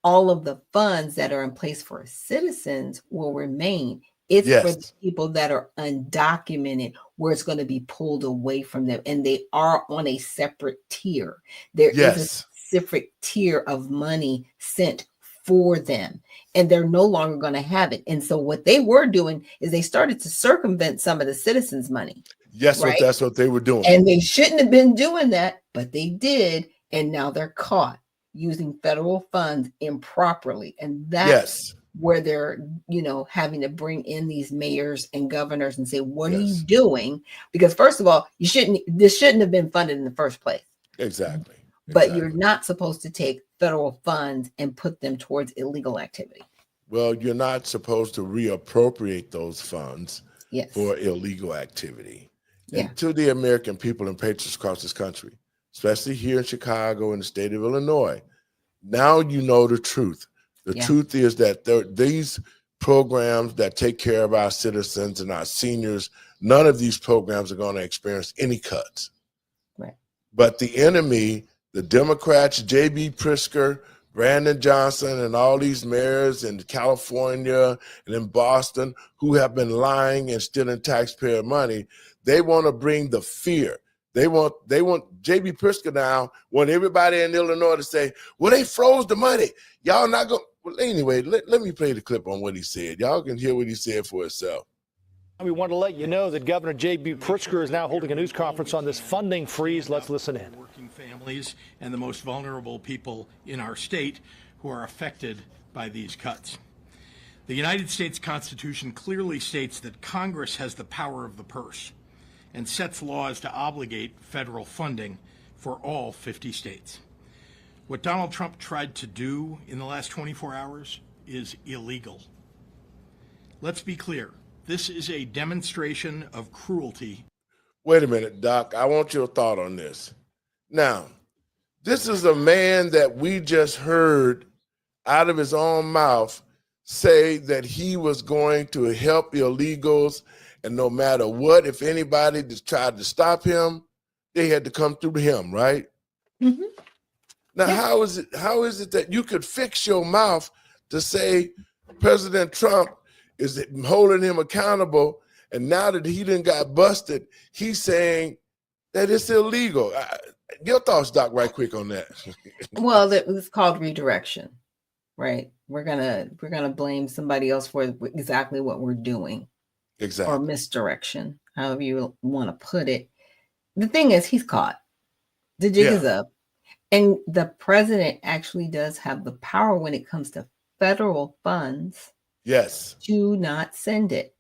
all of the funds that are in place for citizens will remain. It's for the people that are undocumented, where it's going to be pulled away from them. And they are on a separate tier. There is a specific tier of money sent for them, and they're no longer going to have it. And so what they were doing is they started to circumvent some of the citizens' money. That's what they were doing. And they shouldn't have been doing that, but they did. And now they're caught using federal funds improperly. And that's where they're, having to bring in these mayors and governors and say, what are you doing? Because first of all, this shouldn't have been funded in the first place. Exactly. But you're not supposed to take federal funds and put them towards illegal activity. Well, you're not supposed to reappropriate those funds for illegal activity. And to the American people and patriots across this country, especially here in Chicago and the state of Illinois, now you know the truth. The truth is that these programs that take care of our citizens and our seniors, none of these programs are going to experience any cuts. Right. But the enemy, the Democrats, J.B. Pritzker, Brandon Johnson, and all these mayors in California and in Boston who have been lying and stealing taxpayer money, they want to bring the fear. They want J.B. Pritzker now want everybody in Illinois to say, well, they froze the money. Y'all not going. Well, anyway, let me play the clip on what he said. Y'all can hear what he said for itself. We want to let you know that Governor J.B. Pritzker is now holding a news conference on this funding freeze. Let's listen in. Working families and the most vulnerable people in our state who are affected by these cuts. The United States Constitution clearly states that Congress has the power of the purse and sets laws to obligate federal funding for all 50 states. What Donald Trump tried to do in the last 24 hours is illegal. Let's be clear. This is a demonstration of cruelty. Wait a minute, Doc. I want your thought on this. Now, this is a man that we just heard out of his own mouth say that he was going to help illegals, and no matter what, if anybody just tried to stop him, they had to come through him, right? Mm-hmm. Now, how is it that you could fix your mouth to say President Trump is holding him accountable, and now that he done got busted, he's saying that it's illegal? Your thoughts, Doc, right quick on that. Well, it was called redirection, right? We're gonna blame somebody else for exactly what we're doing. Exactly. Or misdirection, however you want to put it. The thing is, he's caught. The jig is up. And the president actually does have the power when it comes to federal funds. Yes. To not send it.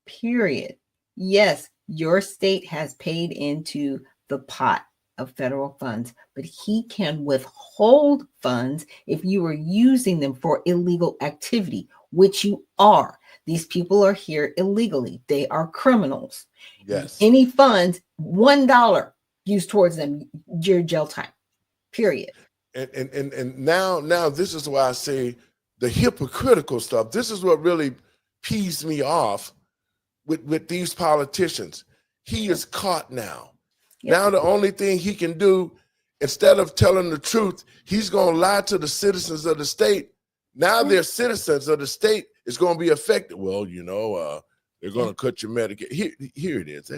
Period. Yes, your state has paid into the pot of federal funds, but he can withhold funds if you are using them for illegal activity, which you are. These people are here illegally. They are criminals. Yes. Any funds, $1 used towards them, your jail time. Period. And now this is why I say the hypocritical stuff. This is what really pees me off with these politicians. He is caught now. Yep. Now the only thing he can do, instead of telling the truth, he's going to lie to the citizens of the state. Now they're citizens of the state is going to be affected. Well, they're going to cut your Medicare. Here it is.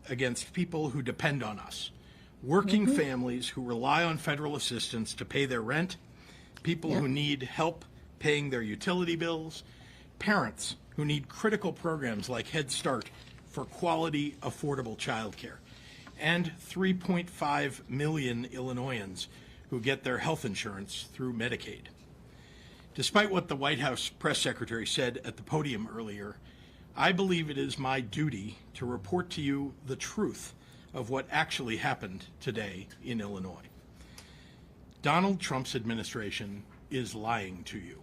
Against people who depend on us. Working families who rely on federal assistance to pay their rent, people who need help paying their utility bills, parents who need critical programs like Head Start for quality, affordable childcare, and 3.5 million Illinoisans who get their health insurance through Medicaid. Despite what the White House press secretary said at the podium earlier, I believe it is my duty to report to you the truth of what actually happened today in Illinois. Donald Trump's administration is lying to you.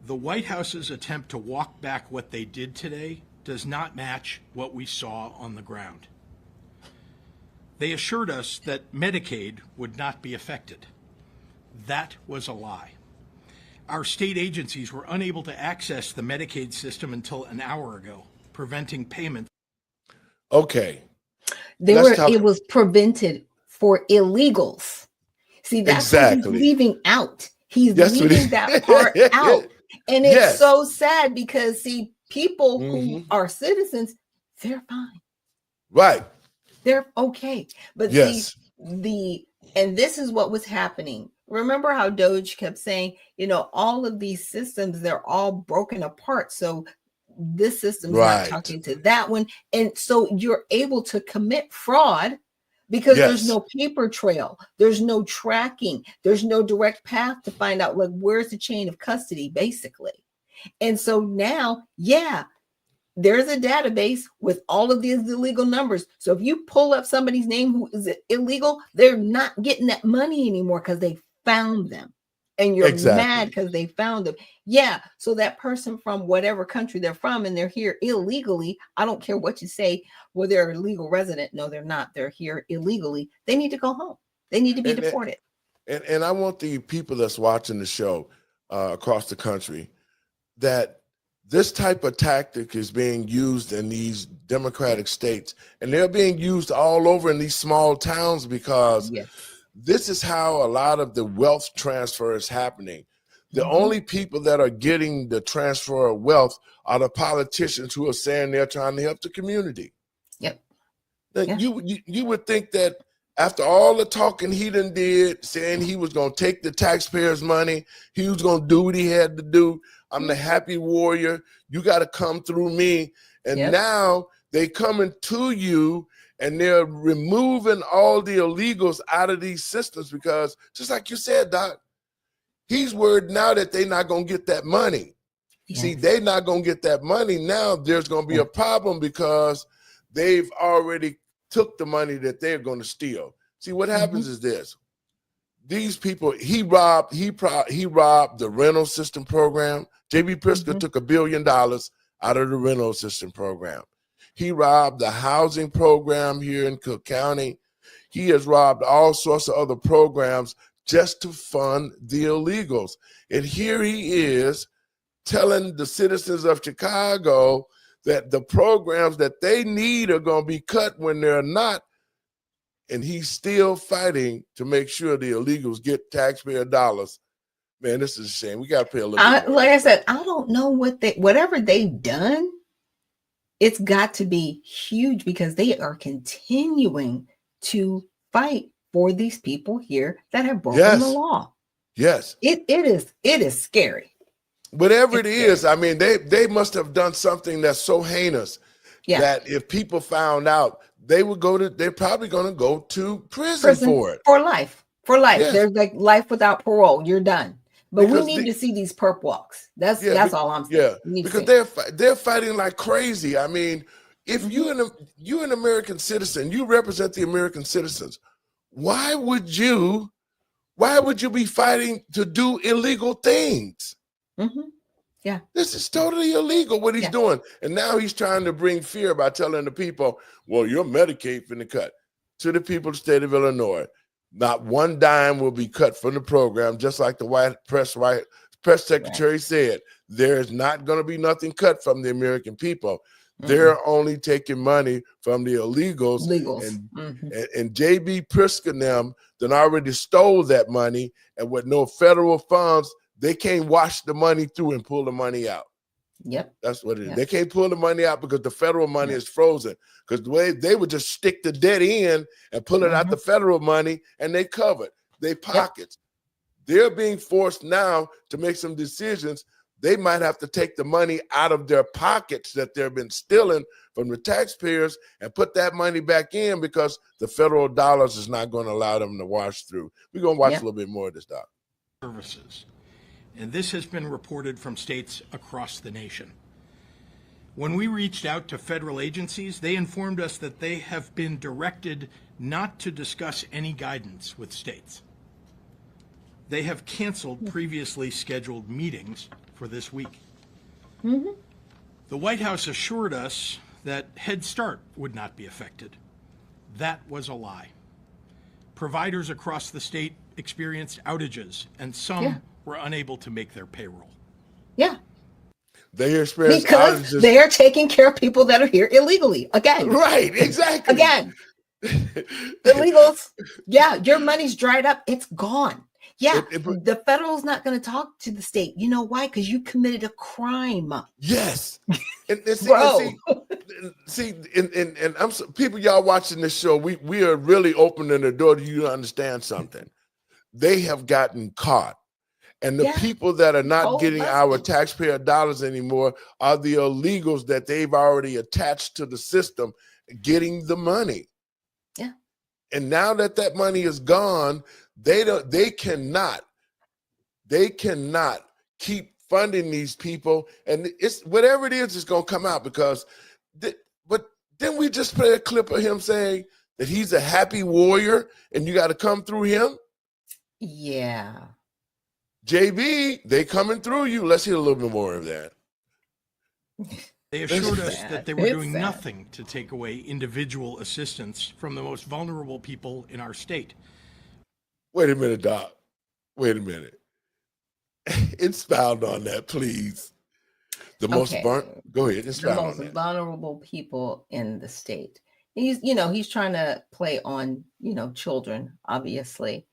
The White House's attempt to walk back what they did today does not match what we saw on the ground. They assured us that Medicaid would not be affected. That was a lie. Our state agencies were unable to access the Medicaid system until an hour ago, preventing payment. Okay. It was prevented for illegals. See, that's what he's leaving out. He's leaving that part out. And it's so sad because, see, people who are citizens, they're fine. Right. They're okay. But see, and this is what was happening. Remember how Doge kept saying, all of these systems, they're all broken apart. So this system's not talking to that one. And so you're able to commit fraud because there's no paper trail. There's no tracking. There's no direct path to find out, like, where's the chain of custody, basically. And so now, there's a database with all of these illegal numbers. So if you pull up somebody's name who is illegal, they're not getting that money anymore because they found them. And you're mad because they found them. Yeah. So that person from whatever country they're from and they're here illegally, I don't care what you say, well, they're a legal resident. No, they're not. They're here illegally. They need to go home. They need to be deported. And I want the people that's watching the show across the country that this type of tactic is being used in these Democratic states, and they're being used all over in these small towns because this is how a lot of the wealth transfer is happening. The only people that are getting the transfer of wealth are the politicians who are saying they're trying to help the community. You would think that after all the talking he done did, saying he was going to take the taxpayers' money, he was going to do what he had to do. I'm the happy warrior. You got to come through me. And now they coming to you and they're removing all the illegals out of these systems because, just like you said, Doc, he's worried now that they're not going to get that money. See, they're not going to get that money. Now there's going to be a problem because they've already took the money that they're going to steal. See, what happens is this. These people, he robbed the rental system program. J.B. Pritzker took $1 billion out of the rental system program. He robbed the housing program here in Cook County. He has robbed all sorts of other programs just to fund the illegals. And here he is telling the citizens of Chicago that the programs that they need are going to be cut when they're not. And he's still fighting to make sure the illegals get taxpayer dollars. Man, this is a shame. We got to pay a little bit more. Like I said, I don't know whatever they've done, it's got to be huge because they are continuing to fight for these people here that have broken the law. Yes. It is scary. Whatever It's it is, scary. I mean, they must have done something that's so heinous that if people found out, they're probably going to go to prison for it. For life. For life. Yes. There's like life without parole. You're done. But we need to see these perp walks. That's all I'm saying. Yeah, because they're fighting like crazy. I mean, if you're an American citizen, you represent the American citizens. Why would you be fighting to do illegal things? Yeah. This is totally illegal what he's doing. And now he's trying to bring fear by telling the people, well, your Medicaid finna cut. To the people of the state of Illinois, not one dime will be cut from the program, just like the White press secretary said. There's not going to be nothing cut from the American people. They're only taking money from the illegals. And J.B. Pritzker and them then already stole that money, and with no federal funds, they can't wash the money through and pull the money out. Yep. That's what it is. They can't pull the money out because the federal money is frozen. Because the way they would just stick the debt in and pull it out the federal money, and they covered their pockets. They're being forced now to make some decisions. They might have to take the money out of their pockets that they've been stealing from the taxpayers and put that money back in, because the federal dollars is not going to allow them to wash through. We're going to watch a little bit more of this, Doc. Services. And this has been reported from states across the nation. When we reached out to federal agencies, they informed us that they have been directed not to discuss any guidance with states. They have canceled previously scheduled meetings for this week. The White House assured us that Head Start would not be affected. That was a lie. Providers across the state experienced outages, and some were unable to make their payroll. Yeah. They experienced because outages. They are taking care of people that are here illegally. Again. Right, exactly. Again. Illegals. Yeah, your money's dried up. It's gone. Yeah, the federal's not going to talk to the state. You know why? Because you committed a crime. Yes. And Bro. And I'm people, y'all watching this show, we are really opening the door to you to understand something. They have gotten caught. And the people that are not getting our taxpayer dollars anymore are the illegals that they've already attached to the system, getting the money. Yeah. And now that that money is gone, they cannot keep funding these people. And it's whatever it is, it's going to come out, because but then we just play a clip of him saying that he's a happy warrior and you got to come through him. Yeah. JB, they coming through you. Let's hear a little bit more of that. They assured us that they were doing nothing to take away individual assistance from the most vulnerable people in our state. Wait a minute, Doc. Wait a minute. Expound on that, please. The most go ahead. Expound on that. The most vulnerable people in the state. He's trying to play on, children, obviously.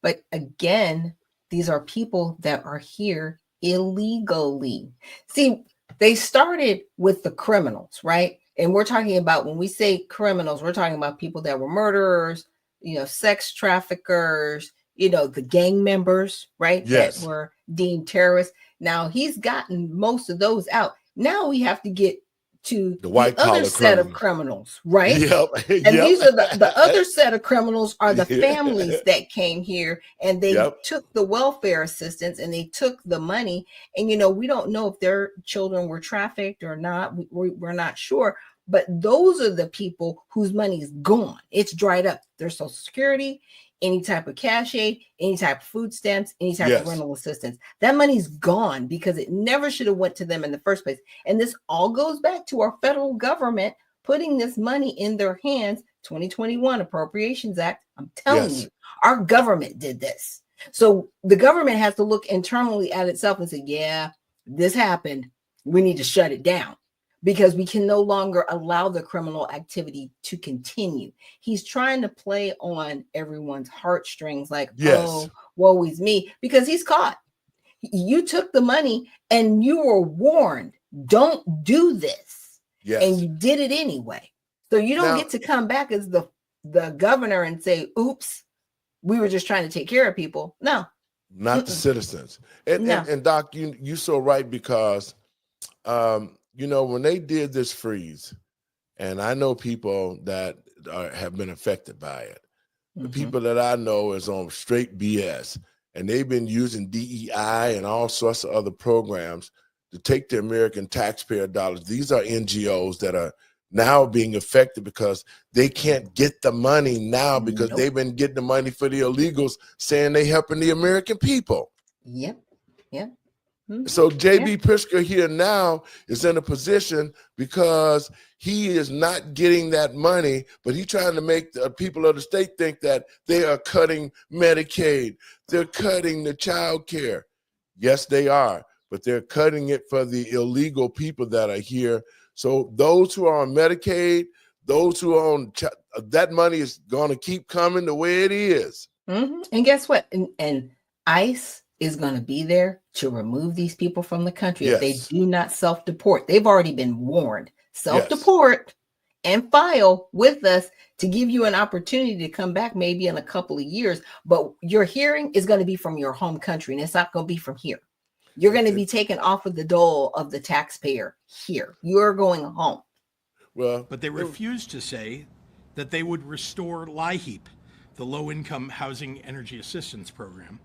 But again, these are people that are here illegally. See, they started with the criminals, right? And we're talking about, when we say criminals, we're talking about people that were murderers, sex traffickers, the gang members, right? Yes. That were deemed terrorists. Now he's gotten most of those out. Now we have to get to the other set of criminals, right? Yep. And these are the other set of criminals are the families that came here, and they took the welfare assistance and they took the money. And, we don't know if their children were trafficked or not. We're not sure. But those are the people whose money is gone. It's dried up. Their Social Security, any type of cash aid, any type of food stamps, any type of rental assistance. That money's gone because it never should have went to them in the first place. And this all goes back to our federal government putting this money in their hands. 2021 Appropriations Act. I'm telling you, our government did this. So the government has to look internally at itself and say, yeah, this happened. We need to shut it down, because we can no longer allow the criminal activity to continue. He's trying to play on everyone's heartstrings, like, oh, woe is me, because he's caught. You took the money and you were warned, don't do this. Yes. And you did it anyway. So you don't get to come back as the governor and say, oops, we were just trying to take care of people. No. not the citizens. And, No. and Doc, you so right, because when they did this freeze, and I know people that have been affected by it. The people that I know is on straight BS, and they've been using DEI and all sorts of other programs to take the American taxpayer dollars. These are NGOs that are now being affected because they can't get the money now because they've been getting the money for the illegals, saying they helping the American people. Yep. So J.B. Pritzker here now is in a position because he is not getting that money, but he's trying to make the people of the state think that they are cutting Medicaid. They're cutting the child care. Yes, they are, but they're cutting it for the illegal people that are here. So those who are on Medicaid, those who are on that money is going to keep coming the way it is. And guess what? And ICE is going to be there to remove these people from the country if they do not self-deport. They've already been warned. Self-deport and file with us to give you an opportunity to come back maybe in a couple of years. But your hearing is going to be from your home country, and it's not going to be from here. You're going to be taken off of the dole of the taxpayer here. You're going home. Well, but they refused to say that they would restore LIHEAP, the Low-Income Housing Energy Assistance Program,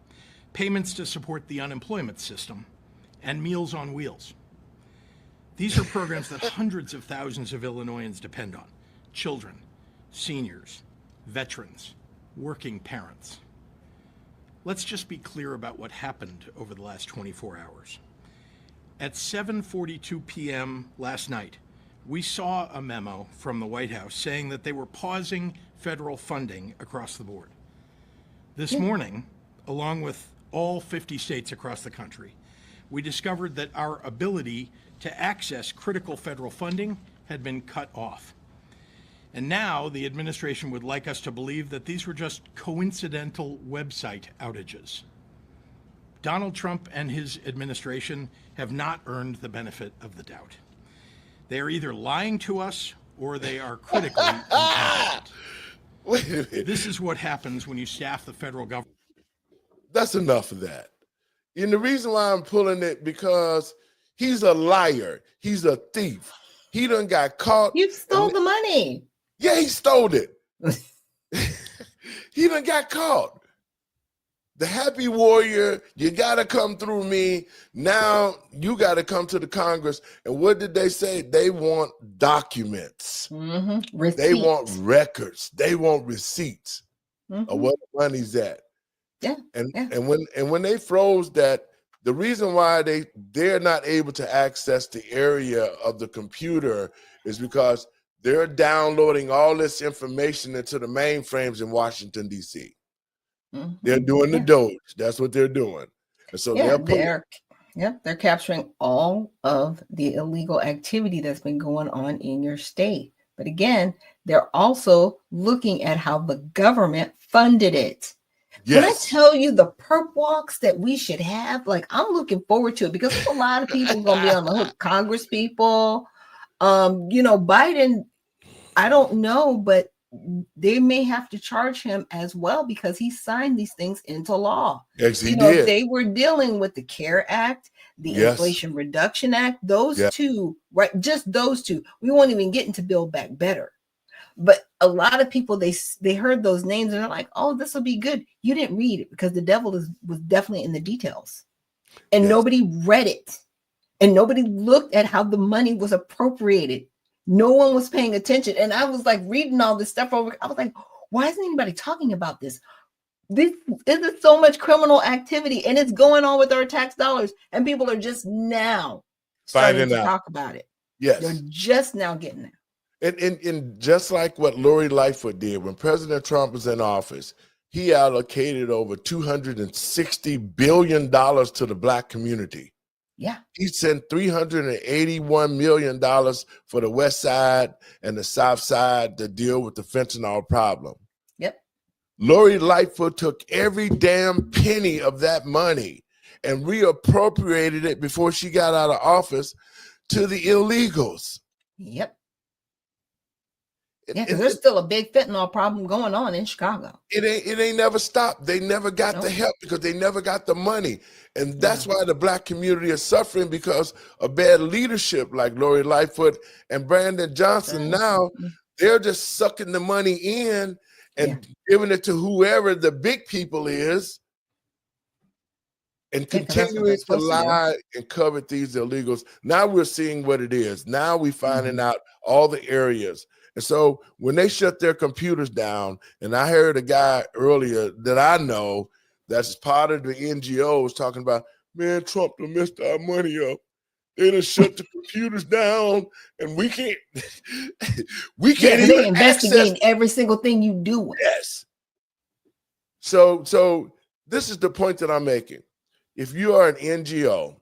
payments to support the unemployment system, and Meals on Wheels. These are programs that hundreds of thousands of Illinoisans depend on: children, seniors, veterans, working parents. Let's just be clear about what happened over the last 24 hours. At 7:42 p.m. last night, we saw a memo from the White House saying that they were pausing federal funding across the board. This morning, along with all 50 states across the country, we discovered that our ability to access critical federal funding had been cut off. And now the administration would like us to believe that these were just coincidental website outages. Donald Trump and his administration have not earned the benefit of the doubt. They are either lying to us or they are critically incompetent. Wait a minute. This is what happens when you staff the federal government. That's enough of that. And the reason why I'm pulling it, because he's a liar. He's a thief. He done got caught. You stole the money. Yeah, he stole it. He done got caught. The happy warrior, you got to come through me. Now you got to come to the Congress. And what did they say? They want documents. They want records. They want receipts of where the money's at. And when they froze that, the reason why they're not able to access the area of the computer is because they're downloading all this information into the mainframes in Washington, D.C. They're doing the Doge. That's what they're doing. And so they're capturing all of the illegal activity that's been going on in your state. But again, they're also looking at how the government funded it. When I tell you the perp walks that we should have, like, I'm looking forward to it because there's a lot of people going to be on the hook. Congress people, Biden, I don't know, but they may have to charge him as well because he signed these things into law. Yes, he did. They were dealing with the CARE Act, the Inflation Reduction Act, those two, right? Just those two. We won't even get into Build Back Better. But a lot of people, they heard those names and they're like, oh, this will be good. You didn't read it because the devil was definitely in the details. And nobody read it. And nobody looked at how the money was appropriated. No one was paying attention. And I was like reading all this stuff over. I was like, why isn't anybody talking about this? This is so much criminal activity and it's going on with our tax dollars. And people are just now starting to talk about it. Yes. They're just now getting it. And just like what Lowery Lightfoot did when President Trump was in office, he allocated over $260 billion to the Black community. Yeah. He sent $381 million for the West Side and the South Side to deal with the fentanyl problem. Yep. Lowery Lightfoot took every damn penny of that money and reappropriated it before she got out of office to the illegals. Yep. Yeah, because there's still a big fentanyl problem going on in Chicago. It ain't never stopped. They never got the help because they never got the money. And that's why the Black community is suffering, because of bad leadership like Lori Lightfoot and Brandon Johnson. Now they're just sucking the money in and giving it to whoever the big people is, and continuing to lie and cover these illegals. Now we're seeing what it is. Now we're finding out all the areas. And so when they shut their computers down, and I heard a guy earlier that I know that's part of the NGOs talking about, man, Trump done messed our money up. They done shut the computers down, and we can't even investigate every single thing you do. Yes. So this is the point that I'm making. If you are an NGO,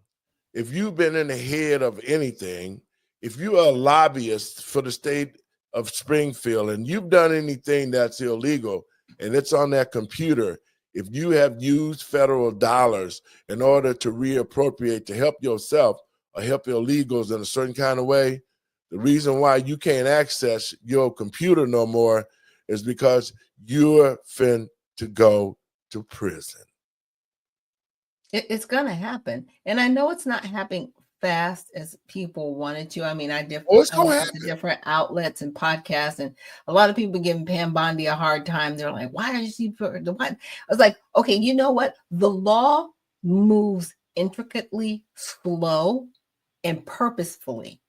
if you've been in the head of anything, if you are a lobbyist for the state of Springfield and you've done anything that's illegal and it's on that computer, if you have used federal dollars in order to reappropriate to help yourself or help illegals in a certain kind of way, the reason why you can't access your computer no more is because you're fin to go to prison. It's going to happen. And I know it's not happening fast as people wanted to. I mean, I listen to different outlets and podcasts, and a lot of people giving Pam Bondi a hard time. They're like, why are you the what? I was like, okay, you know what? The law moves intricately, slow, and purposefully.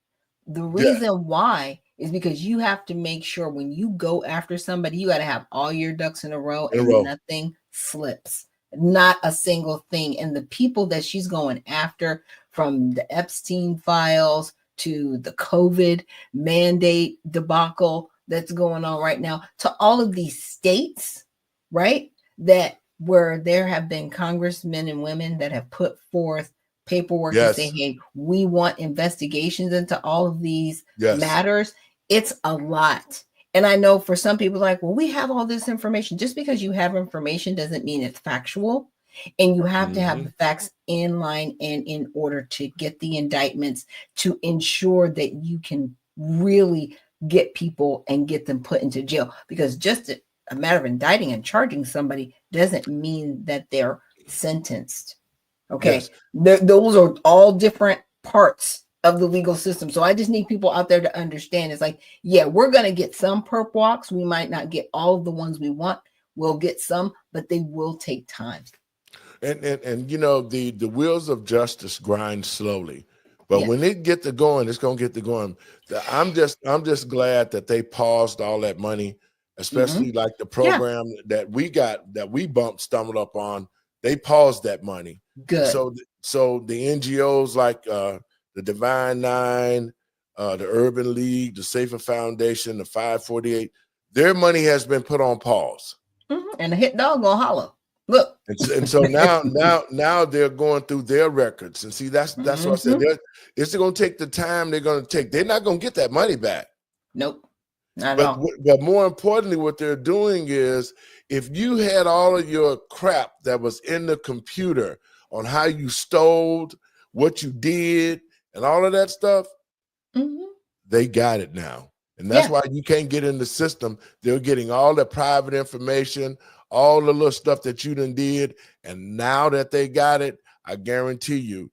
The reason why is because you have to make sure when you go after somebody, you got to have all your ducks in a row and nothing slips. Not a single thing. And the people that she's going after, from the Epstein files to the COVID mandate debacle that's going on right now, to all of these states, right, that where there have been congressmen and women that have put forth paperwork to say, hey, we want investigations into all of these matters. It's a lot. And I know for some people, like, well, we have all this information. Just because you have information doesn't mean it's factual. And you have to have the facts in line and in order to get the indictments to ensure that you can really get people and get them put into jail. Because just a matter of indicting and charging somebody doesn't mean that they're sentenced. Okay. Those are all different parts of the legal system. So I just need people out there to understand. It's like, yeah, we're going to get some perp walks. We might not get all of the ones we want. We'll get some, but they will take time. And you know, the wheels of justice grind slowly, but when it get to going, it's gonna get to going. I'm just glad that they paused all that money, especially like the program that we stumbled up on. They paused that money. Good. So the NGOs like the Divine Nine, the Urban League, the Safer Foundation, the 548, their money has been put on pause. And the hit dog gonna holler. Look. And so now they're going through their records. And see, that's what I said. It's going to take the time they're going to take. They're not going to get that money back. Nope. Not at all. But more importantly, what they're doing is, if you had all of your crap that was in the computer on how you stole, what you did, and all of that stuff, they got it now. And that's why you can't get in the system. They're getting all the private information, all the little stuff that you done did. And now that they got it, I guarantee you,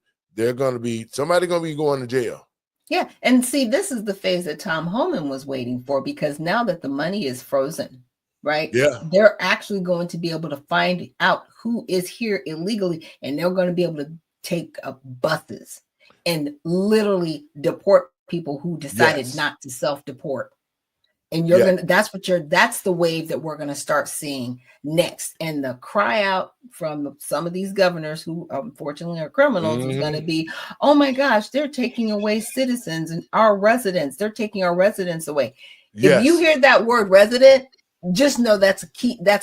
somebody going to be going to jail. Yeah. And see, this is the phase that Tom Homan was waiting for, because now that the money is frozen, right? Yeah. They're actually going to be able to find out who is here illegally, and they're going to be able to take up buses and literally deport people who decided not to self-deport. And that's the wave that we're gonna start seeing next. And the cry out from some of these governors who unfortunately are criminals is gonna be, oh my gosh, they're taking away citizens and our residents. They're taking our residents away. If you hear that word resident, just know that's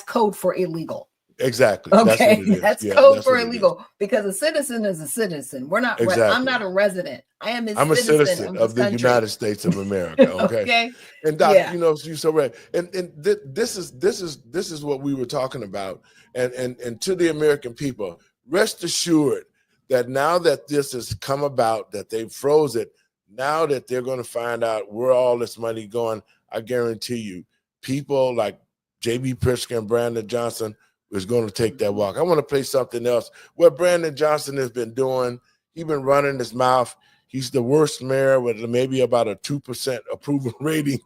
code for illegal. Exactly. Okay, that's code for illegal, because a citizen is a citizen. We're not. I'm not a resident. I'm a citizen of the United States of America. Okay. Okay. And Doc, you know, you're so right. And this is what we were talking about. And to the American people, rest assured that now that this has come about, that they froze it, now that they're going to find out where all this money going, I guarantee you, people like J.B. Pritzker and Brandon Johnson is going to take that walk. I want to play something else. What Brandon Johnson has been doing, he's been running his mouth. He's the worst mayor with maybe about a 2% approval rating.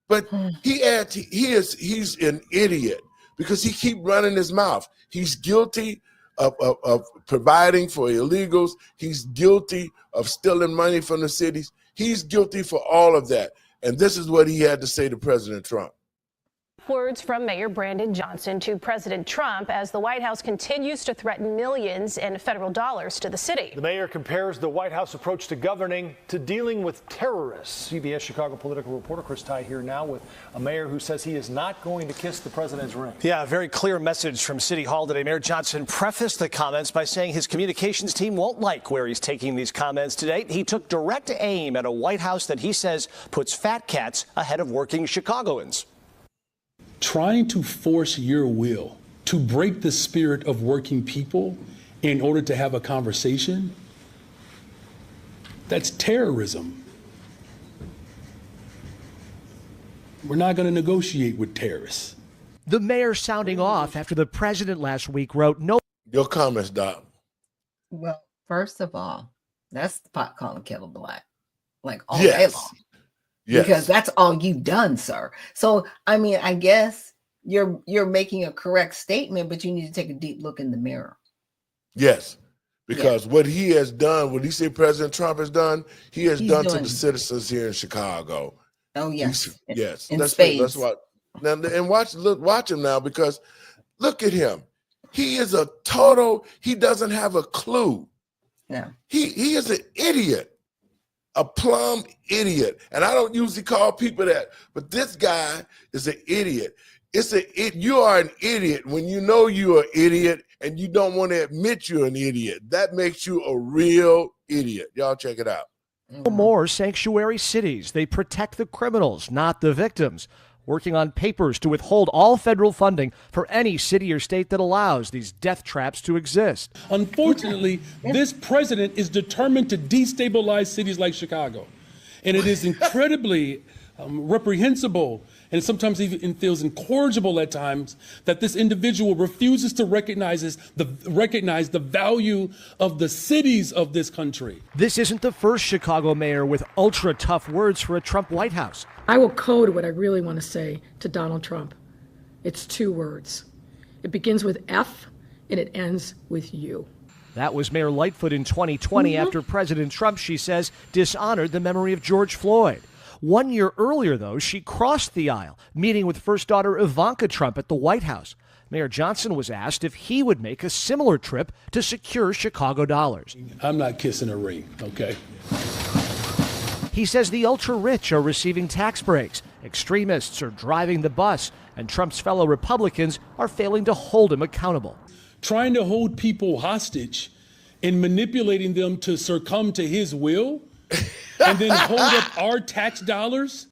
But he's an idiot because he keep running his mouth. He's guilty of providing for illegals. He's guilty of stealing money from the cities. He's guilty for all of that. And this is what he had to say to President Trump. Words from Mayor Brandon Johnson to President Trump as the White House continues to threaten millions in federal dollars to the city. The mayor compares the White House approach to governing to dealing with terrorists. CBS Chicago political reporter Chris Ty here now with a mayor who says he is not going to kiss the president's ring. Yeah, a very clear message from City Hall today. Mayor Johnson prefaced the comments by saying his communications team won't like where he's taking these comments today. He took direct aim at a White House that he says puts fat cats ahead of working Chicagoans. Trying to force your will to break the spirit of working people in order to have a conversation, that's terrorism. We're not going to negotiate with terrorists. The mayor sounding off after the president last week wrote no. Your comments, Doc. Well, first of all, that's the pot calling kettle black, like all day long. Yes. Because that's all you've done, sir. So, I mean, I guess you're making a correct statement, but you need to take a deep look in the mirror. Yes, because what he has done, what he said President Trump has done, he's done to the citizens here in Chicago. Oh, yes. Yes. In That's spades. what. Now, and watch him now, because look at him. He is a total, he doesn't have a clue. No. He is an idiot. A plumb idiot. And I don't usually call people that, but this guy is an idiot. You are an idiot when you know you're an idiot and you don't want to admit you're an idiot. That makes you a real idiot. Y'all check it out. More sanctuary cities. They protect the criminals, not the victims. Working on papers to withhold all federal funding for any city or state that allows these death traps to exist. Unfortunately, this president is determined to destabilize cities like Chicago. And it is incredibly reprehensible, and sometimes even feels incorrigible at times, that this individual refuses to recognize the value of the cities of this country. This isn't the first Chicago mayor with ultra tough words for a Trump White House. I will code what I really want to say to Donald Trump. It's 2 words. It begins with F and it ends with U. That was Mayor Lightfoot in 2020 after President Trump, she says, dishonored the memory of George Floyd. 1 year earlier, though, she crossed the aisle, meeting with first daughter Ivanka Trump at the White House. Mayor Johnson was asked if he would make a similar trip to secure Chicago dollars. I'm not kissing a ring, okay? He says the ultra-rich are receiving tax breaks, extremists are driving the bus, and Trump's fellow Republicans are failing to hold him accountable. Trying to hold people hostage and manipulating them to succumb to his will and then hold up our tax dollars?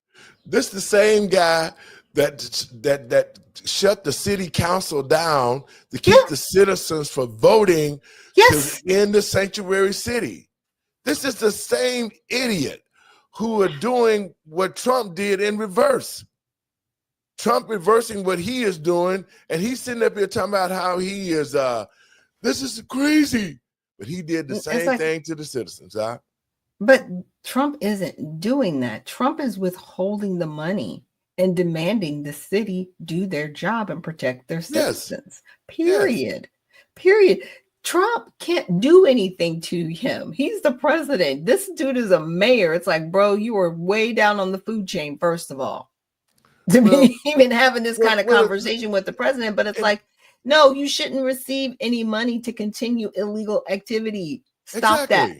This the same guy that shut the city council down to keep the citizens from voting to end the sanctuary city. This is the same idiot who are doing what Trump did in reverse. Trump reversing what he is doing, and he's sitting up here talking about how he is, this is crazy. But he did the same thing to the citizens, huh? But Trump isn't doing that. Trump is withholding the money and demanding the city do their job and protect their citizens. Period. Period. Trump can't do anything to him. He's the president. This dude is a mayor. It's like, bro, you are way down on the food chain, first of all, to be even having this kind of conversation with the president. But it's like, no, you shouldn't receive any money to continue illegal activity. Stop that.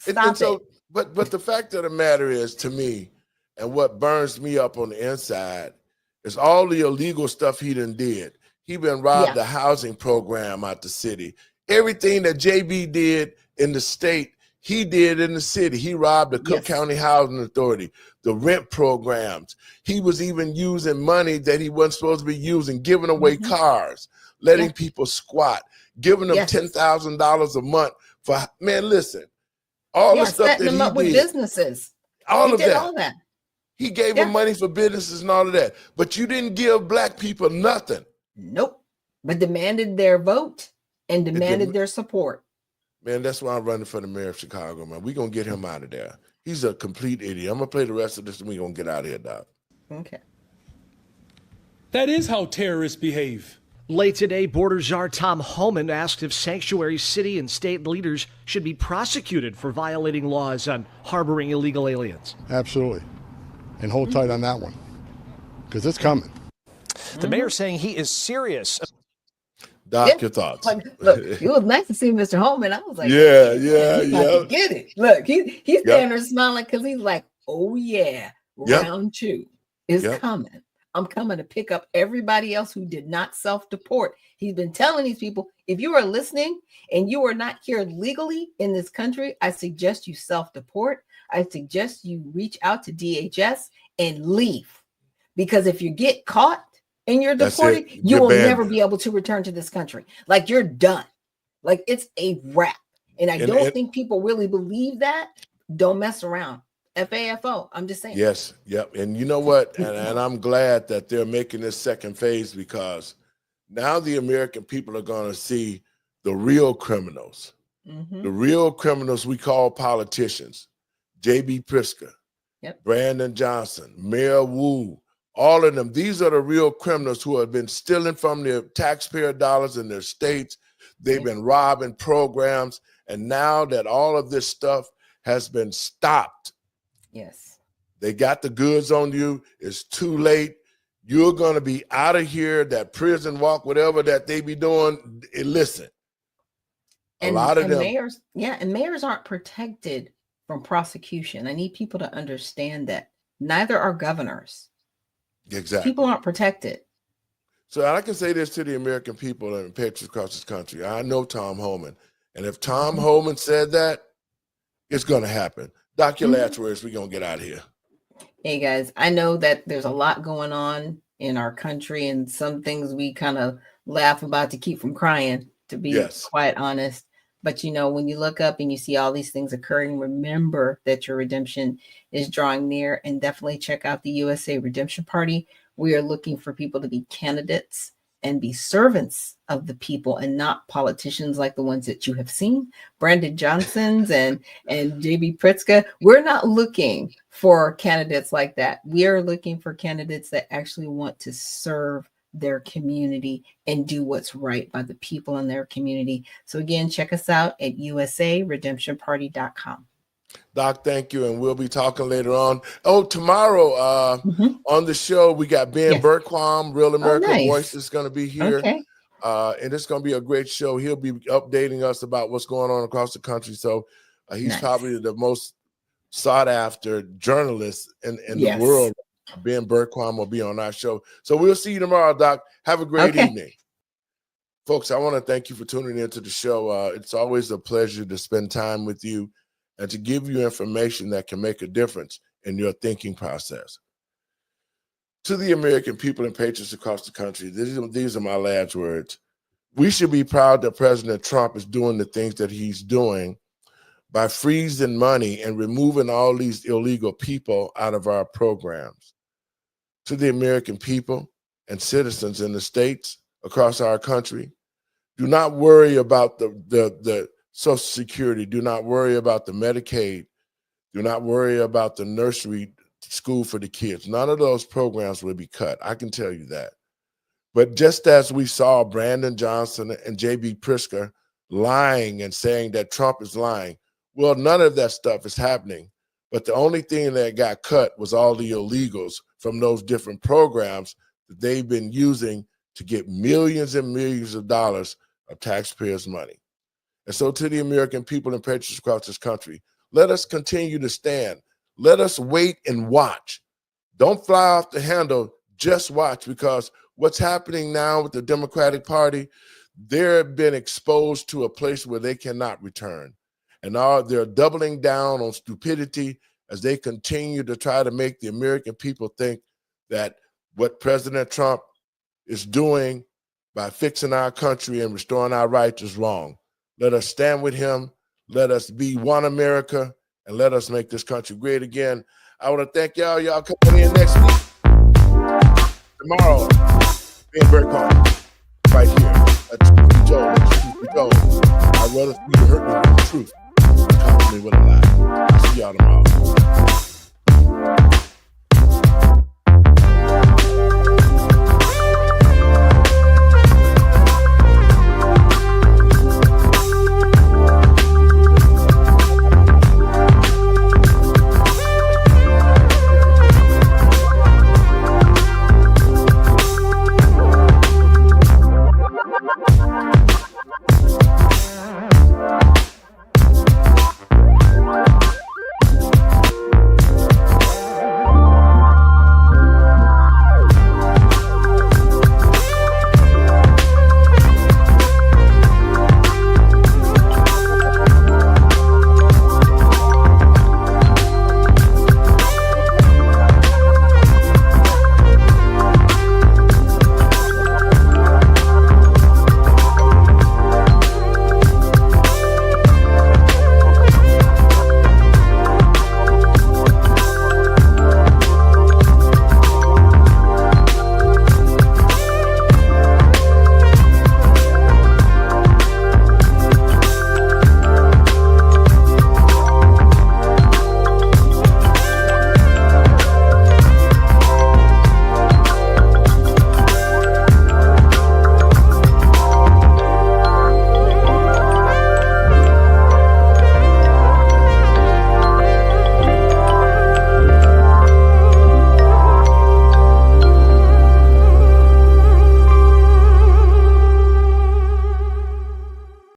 Stop it. But the fact of the matter is, to me, and what burns me up on the inside, is all the illegal stuff he done did. He been robbed the housing program out the city. Everything that JB did in the state, he did in the city. He robbed the Cook County Housing Authority, the rent programs. He was even using money that he wasn't supposed to be using, giving away cars, letting people squat, giving them $10,000 a month for, man, listen, all the stuff that he up with did, businesses. all he of did that. all that. He gave them money for businesses and all of that. But you didn't give black people nothing. Nope. But demanded their vote and demanded their support. Man, that's why I'm running for the mayor of Chicago, man. We're going to get him out of there. He's a complete idiot. I'm going to play the rest of this and we're going to get out of here, Doc. Okay. That is how terrorists behave. Late today, Border Czar Tom Homan asked if sanctuary city and state leaders should be prosecuted for violating laws on harboring illegal aliens. Absolutely. And hold tight on that one, because it's coming. The mayor saying he is serious. Doc, your thoughts? Look, it was nice to see Mr. Holman. I was like, yeah. Get it. Look, he's standing there smiling because he's like, oh yeah, round two is coming. I'm coming to pick up everybody else who did not self-deport. He's been telling these people, if you are listening and you are not here legally in this country, I suggest you self-deport. I suggest you reach out to DHS and leave. Because if you get caught and you're deported, you will never be able to return to this country. Like, you're done. Like, it's a wrap. And I don't think people really believe that. Don't mess around. FAFO. I'm just saying. Yes. Yep. And you know what? And I'm glad that they're making this second phase, because now the American people are going to see the real criminals. The real criminals we call politicians. J.B. Pritzker, Brandon Johnson, Mayor Wu, all of them. These are the real criminals who have been stealing from their taxpayer dollars in their states. They've been robbing programs. And now that all of this stuff has been stopped, they got the goods on you. It's too late. You're going to be out of here. That prison walk, whatever that they be doing, listen. And, a lot of them. Mayors aren't protected from prosecution. I need people to understand that. Neither are governors. Exactly. People aren't protected. So I can say this to the American people and patriots across this country. I know Tom Homan. And if Tom Homan said that, it's going to happen. Doc, your last words, we're going to get out of here. Hey, guys, I know that there's a lot going on in our country and some things we kind of laugh about to keep from crying, to be quite honest. But, you know, when you look up and you see all these things occurring, remember that your redemption is drawing near, and definitely check out the USA Redemption Party. We are looking for people to be candidates and be servants of the people and not politicians like the ones that you have seen, Brandon Johnson's and J.B. Pritzker. We're not looking for candidates like that. We are looking for candidates that actually want to serve their community and do what's right by the people in their community. So again, check us out at usaredemptionparty.com. Doc, thank you. And we'll be talking later on. Oh, tomorrow on the show, we got Ben Bergquam, Real American Voice, is going to be here. And it's going to be a great show. He'll be updating us about what's going on across the country. So he's probably the most sought after journalist in the world. Ben Bergquam will be on our show. So we'll see you tomorrow, Doc. Have a great evening. Folks, I want to thank you for tuning into the show. It's always a pleasure to spend time with you and to give you information that can make a difference in your thinking process. To the American people and patriots across the country, these are my last words. We should be proud that President Trump is doing the things that he's doing by freezing money and removing all these illegal people out of our programs. To the American people and citizens in the states across our country, do not worry about the Social Security. Do not worry about the Medicaid. Do not worry about the nursery school for the kids. None of those programs will be cut. I can tell you that. But just as we saw Brandon Johnson and J.B. Pritzker lying and saying that Trump is lying, well, none of that stuff is happening. But the only thing that got cut was all the illegals from those different programs that they've been using to get millions and millions of dollars of taxpayers' money. And so to the American people and patriots across this country, let us continue to stand. Let us wait and watch. Don't fly off the handle, just watch, because what's happening now with the Democratic Party, they've been exposed to a place where they cannot return. And now they're doubling down on stupidity as they continue to try to make the American people think that what President Trump is doing by fixing our country and restoring our rights is wrong. Let us stand with him. Let us be one America, and let us make this country great again. I want to thank y'all. Y'all coming in next week. Tomorrow, being very calm. Right here. Let the truth be told. Let the truth be told. I'd rather for you to hurt me with the truth than come to me with a lie. I'll see y'all tomorrow.